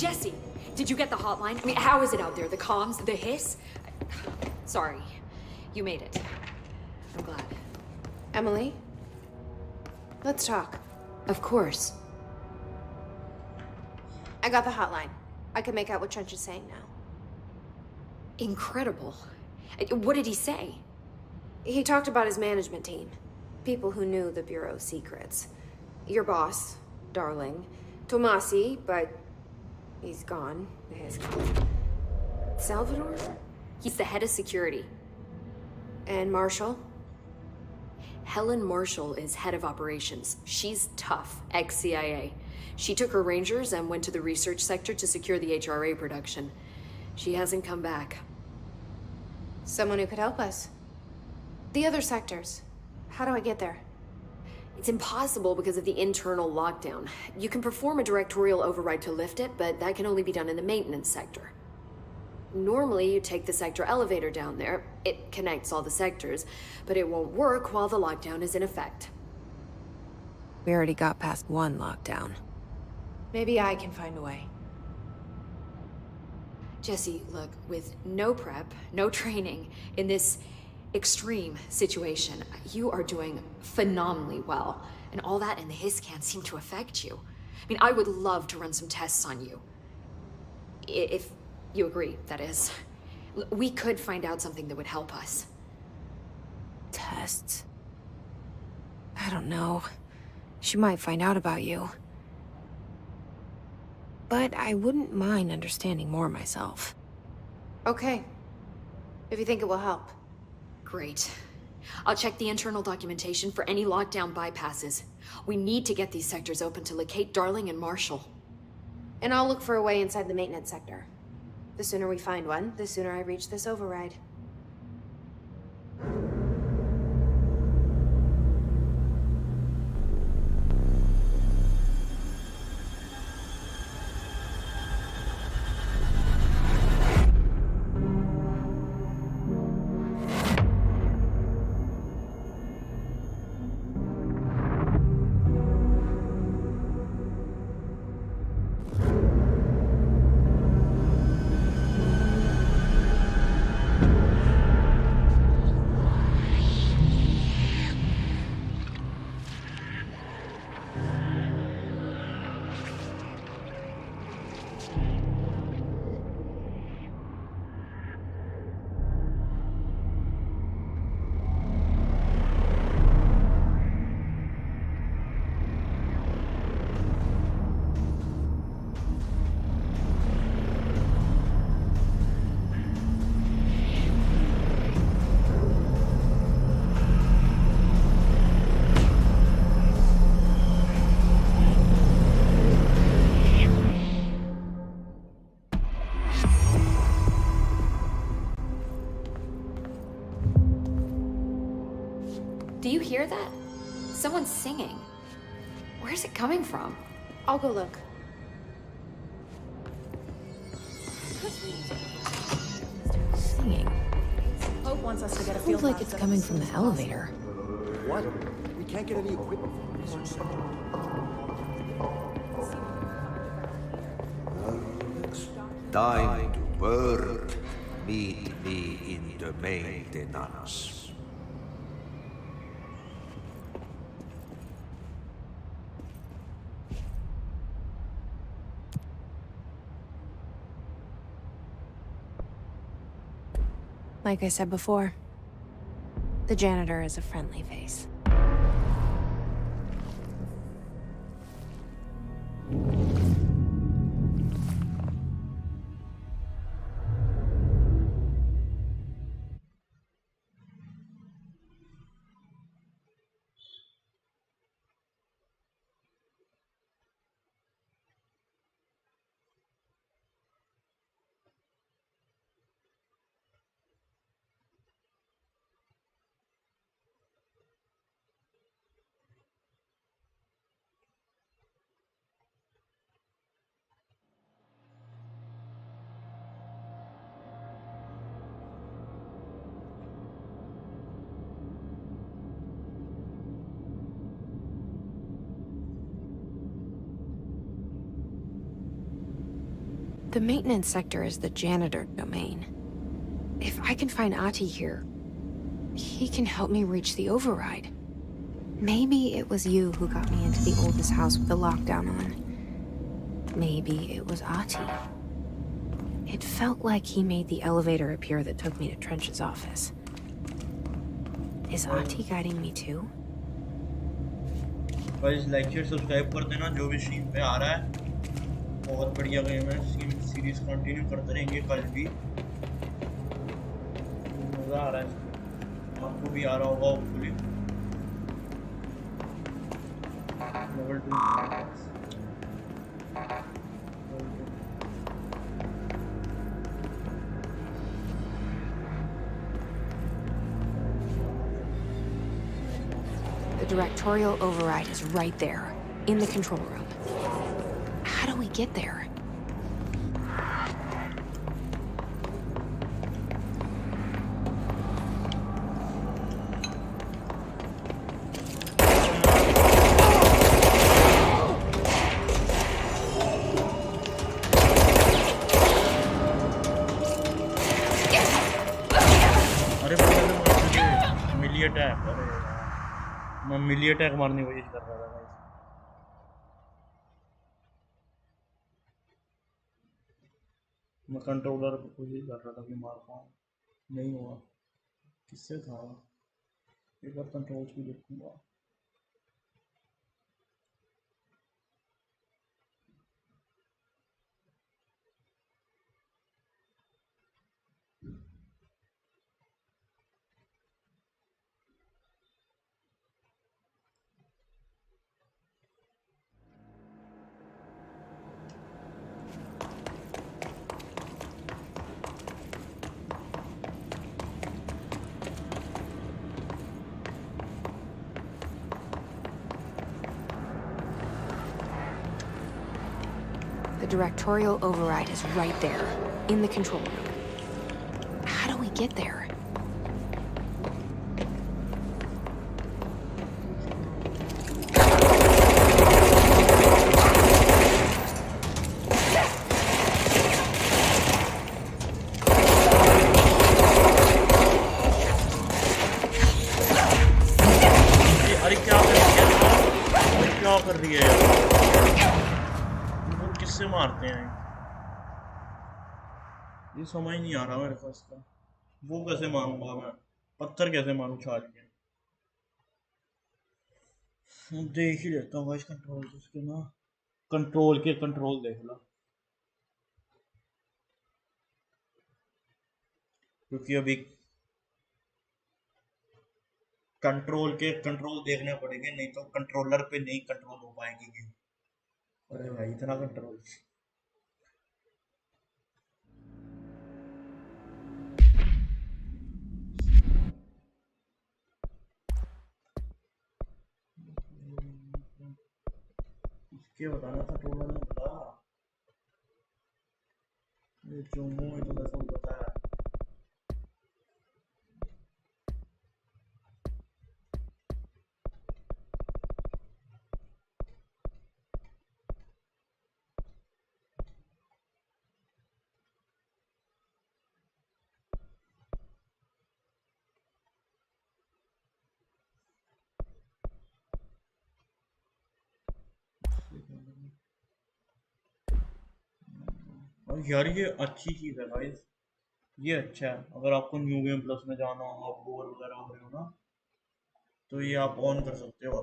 Jesse, did you get the hotline? I mean, how is it out there? The comms, the hiss? Sorry, you made it. I'm glad. Emily? Let's talk. Of course. I got the hotline. I can make out what Trench is saying now. Incredible. What did he say? He talked about his management team. People who knew the Bureau's secrets. Your boss, Darling. Tomasi, but he's gone. His Salvador? He's the head of security. And Marshall? Helen Marshall is head of operations. She's tough, ex-CIA. She took her Rangers and went to the research sector to secure the HRA production. She hasn't come back. Someone who could help us. The other sectors. How do I get there? It's impossible because of the internal lockdown. You can perform a directorial override to lift it, but that can only be done in the maintenance sector. Normally, you take the sector elevator down there. It connects all the sectors, but it won't work while the lockdown is in effect. We already got past one lockdown. Maybe I can find a way. Jesse, look, with no prep, no training, in this extreme situation, you are doing phenomenally well. And all that and the hiss can't seem to affect you. I mean, I would love to run some tests on you. If you agree, that is. We could find out something that would help us. Tests? I don't know. She might find out about you. But I wouldn't mind understanding more myself. Okay. If you think it will help. Great. I'll check the internal documentation for any lockdown bypasses. We need to get these sectors open to locate Darling and Marshall. And I'll look for a way inside the maintenance sector. The sooner we find one, the sooner I reach this override. Do you hear that? Someone's singing. Where's it coming from? I'll go look. Singing. Hope wants us to get a Sounds field like lab it's set up coming as from soon the as possible. elevator. What? We can't get any equipment from the research center. Time to work. Meet me in the maintenance. Like I said before, the janitor is a friendly face. The maintenance sector is the janitor domain. If I can find Ahti here, he can help me reach the override. Maybe it was you who got me into the oldest house with the lockdown on. Maybe it was Ahti. It felt like he made the elevator appear that took me to Trench's office. Is Ahti guiding me too? Guys like share subscribe कर देना जो भी stream पे आ रहा है बहुत बढ़िया game है सीरीज कंटिन्यू करते रहेंगे कल भी मज़ा आ रहा है आपको भी आ रहा होगा hopefully level 2 The directorial override is right there, in the control room. How do we get there? अरे मुझे मिली अटैक अरे मैं मिली अटैक मारने की कोशिश कर रहा था गाइस मैं कंट्रोलर को कोशिश कर रहा था कि मार पाऊँ नहीं हुआ किससे था एक बार कंट्रोल्स भी देखूंगा directorial override is right there, in the control room. How do we get there? अरे क्या कर रही है? अरे क्या कर रही है यार? वो किससे मारते हैं? ये समझ नहीं आ रहा मेरे को इसका। वो कैसे मारूंगा मैं? पत्थर कैसे मारूं छाल के? देख ही लेता हूँ वॉइस कंट्रोल इसके ना। कंट्रोल देख लो, क्योंकि अभी कंट्रोल देखने पड़ेंगे, नहीं तो कंट्रोलर पे नहीं कंट्रोल हो पाएगी गेम। अरे भाई इतना कंट्रोल। इसके बताना कंट्रोलर ने बता। ये जो मुंह है तो सब पता है। और यार ये अच्छी चीज है गाइस, ये अच्छा है। अगर आपको न्यू गेम प्लस में जाना हो, आप बोर वगैरह हो रहे हो ना, तो ये आप ऑन कर सकते हो।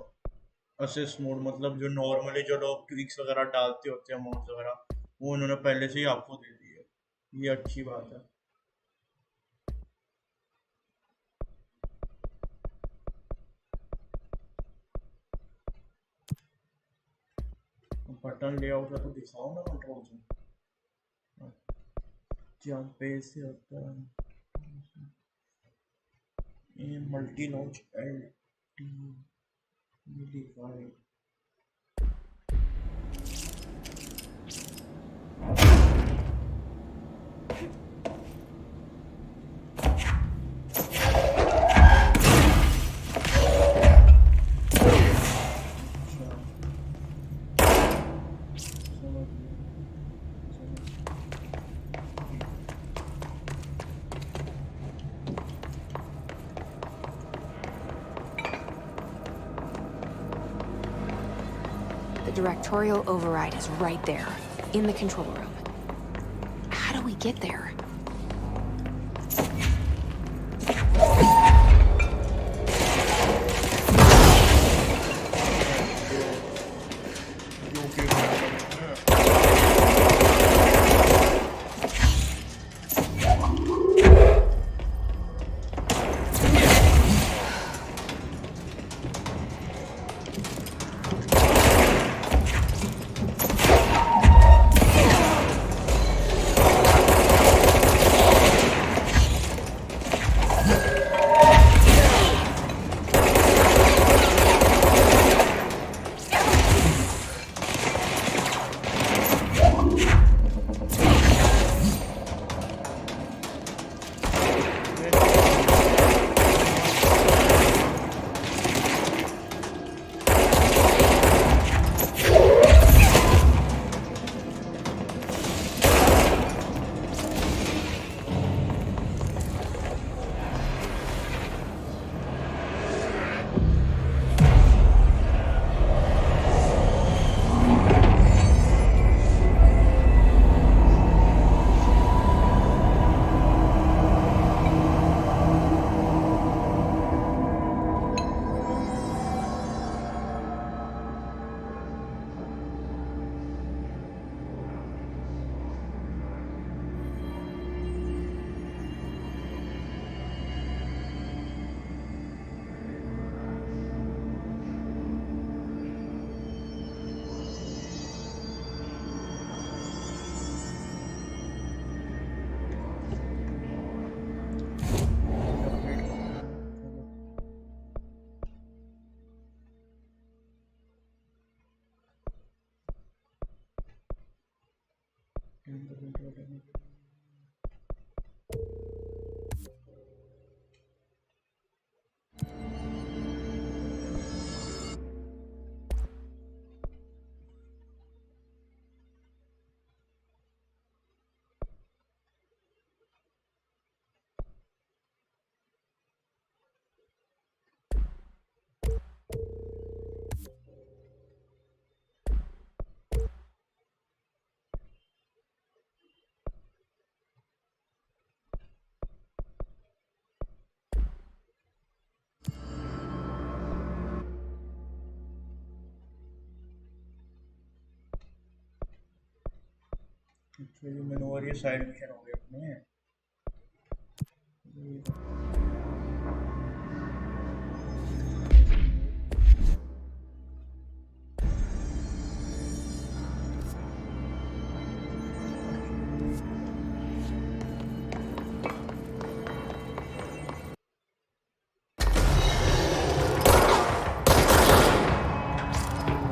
असिस्ट मोड, मतलब जो नॉर्मली जो लोग ट्विक्स वगैरह डालते होते हैं, मोड्स वगैरह, वो उन्होंने पहले से ही आपको दे दी है। ये अच्छी बात है। बटन लेआउट का तो दिखाओ ना कंट्रोल से। जंप पे से होता है ये multi launch LT divide. The directorial override is right there, in the control room. How do we get there? अच्छा ये मनोवर ये साइड मिशन हो गए अपने।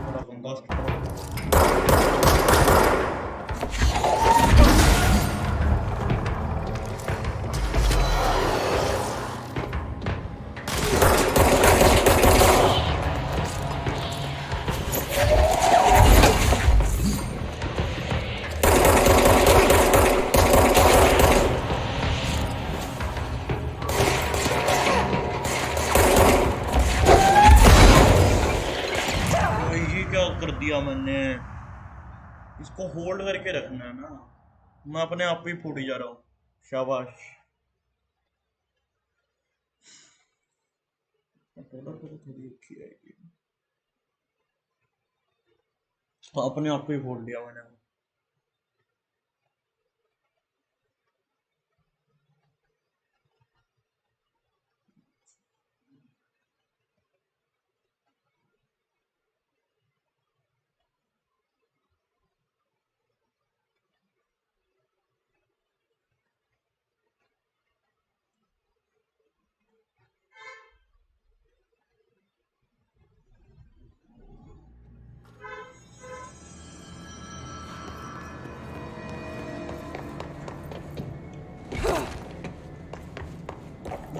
बड़ा बंदा ये क्या कर दिया मैंने? इसको होल्ड करके रखना है ना। मैं अपने आप ही फूट ही जा रहा हूँ। शाबाश। कंट्रोलर को तो थोड़ी अच्छी रहेगी। अपने आप ही फोड़ लिया मैंने।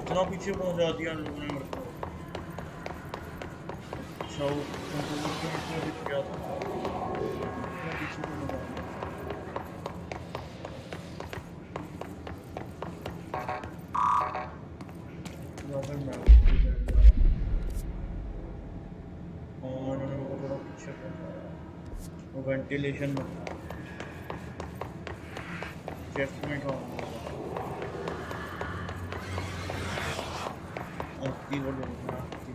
इतना पीछे पहुंचा दिया इन लोगों ने मेरे को। अच्छा वो कंट्रोलर के नीचे दिख गया था। इतना पीछे पहुंचा दिया। या फिर मैं उसको बैठ जा रहा हूँ। और इन्होंने मेरे को थोड़ा पीछे पहुंचाया। वो वेंटिलेशन में चेस्ट में था। आती वो लोग आती।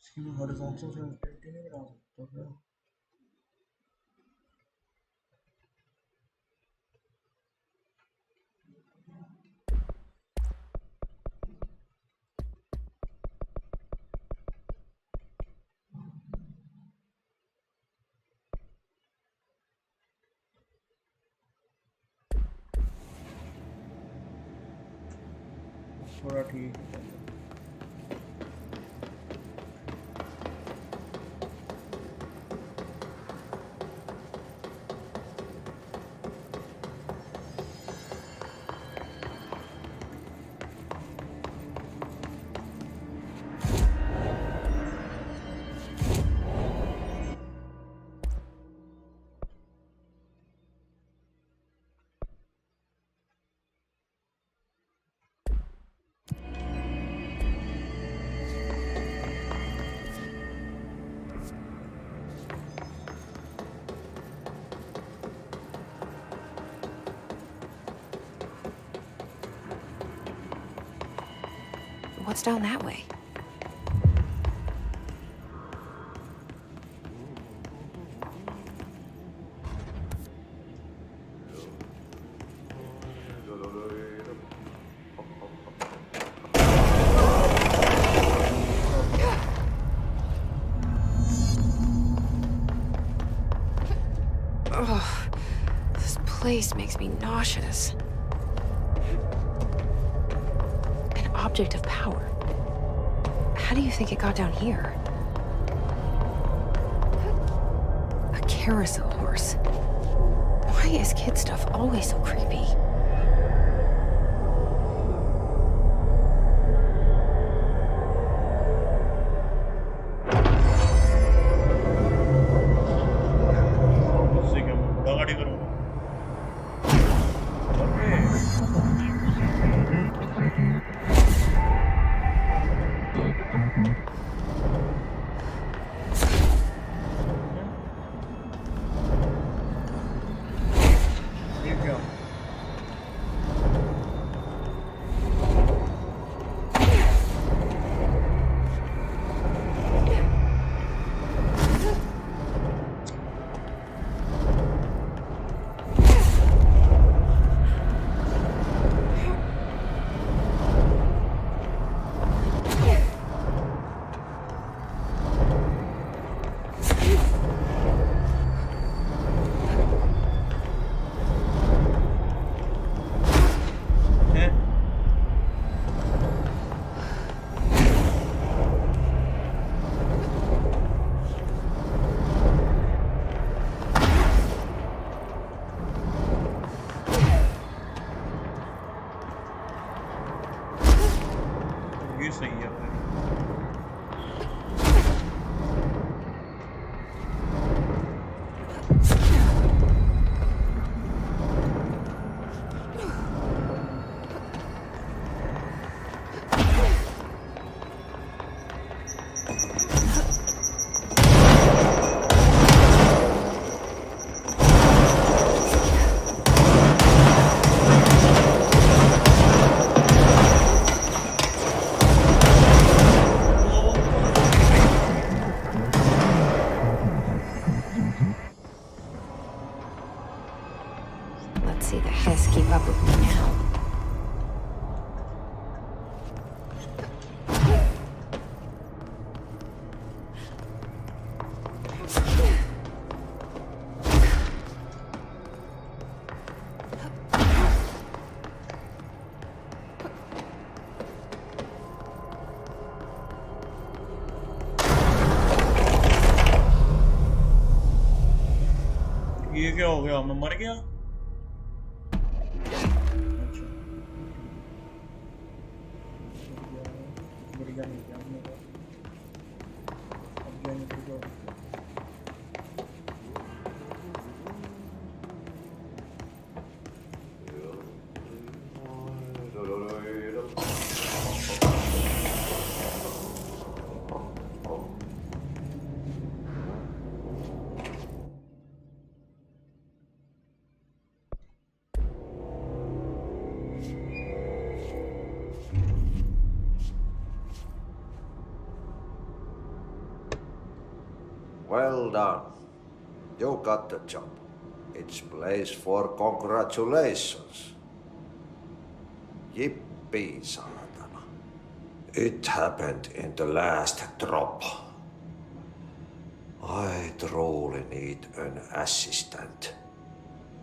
इसकी मैं हॉरिजॉन्टल सेंसिटिविटी नहीं बना सकता क्या? थोड़ा ठीक है। What's down that way? Ugh, this place makes me nauseous. An object of power. How do you think it got down here? A carousel horse. Why is kid stuff always so creepy? उससे क्या मैं बड़ा गाड़ी करूँगा ये क्या है ये सही है भाई Let's see the Hess keep up with me now. ये क्या हो गया मैं मर गया अच्छा बढ़िया नहीं किया हमने तो अब जाएंगे तो Well done. You got the job. It's place for congratulations. Yippee, saatana. It happened in the last drop. I truly need an assistant.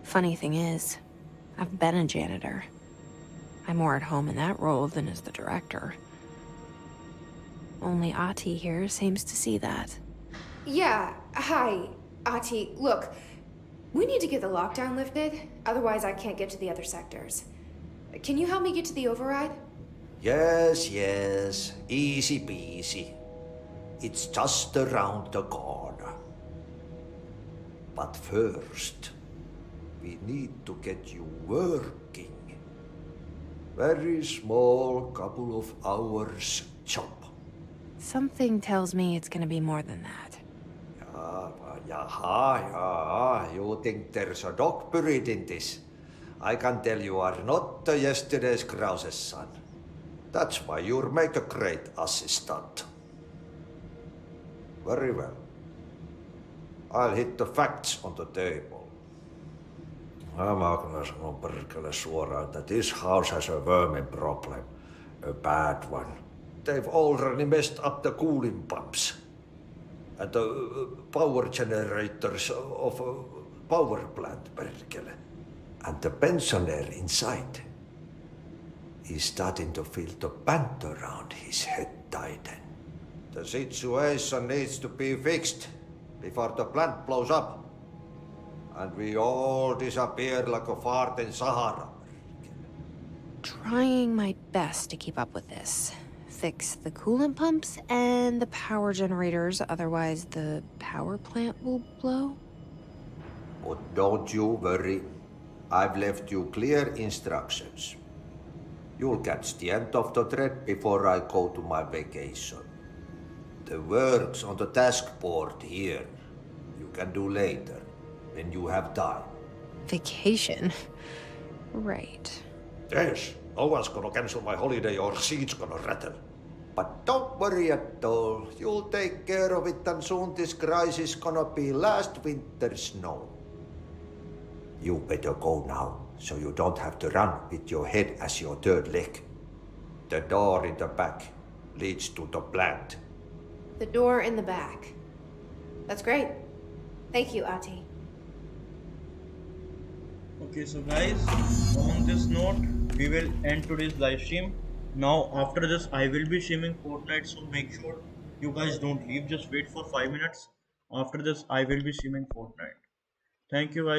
Funny thing is, I've been a janitor. I'm more at home in that role than as the director. Only Ahti here seems to see that. Yeah, hi, Ahti. Look, we need to get the lockdown lifted, otherwise I can't get to the other sectors. Can you help me get to the override? Yes, easy peasy. It's just around the corner. But first, we need to get you working. Very small, couple of hours job. Something tells me it's gonna be more than that. Yaha, you think there's a dog buried in this? I can tell you are not yesterday's Krause's son. That's why you'll make a great assistant. Very well. I'll hit the facts on the table. Mä kyllä sanon perkele suoraan, että this house has a vermin problem. A bad one. They've already messed up the cooling pumps. And the power generators of a power plant, perkele. And the pensioner inside is starting to feel the band around his head tighten. The situation needs to be fixed before the plant blows up. And we all disappear like a fart in Sahara. Trying my best to keep up with this. Fix the coolant pumps and the power generators, otherwise the power plant will blow. But don't you worry. I've left you clear instructions. You'll catch the end of the thread before I go to my vacation. The work's on the task board here. You can do later, when you have time. Vacation? Right. Yes, no one's gonna cancel my holiday or seat's gonna rattle. But don't worry at all. You'll take care of it and soon this crisis gonna be last winter's snow. You better go now, so you don't have to run with your head as your third leg. The door in the back leads to the plant. The door in the back. That's great. Thank you, Ati. Okay, so guys, on this note, we will end today's live stream. Now, after this, I will be streaming Fortnite, so make sure you guys don't leave. Just wait for 5 minutes. After this, I will be streaming Fortnite. Thank you, guys.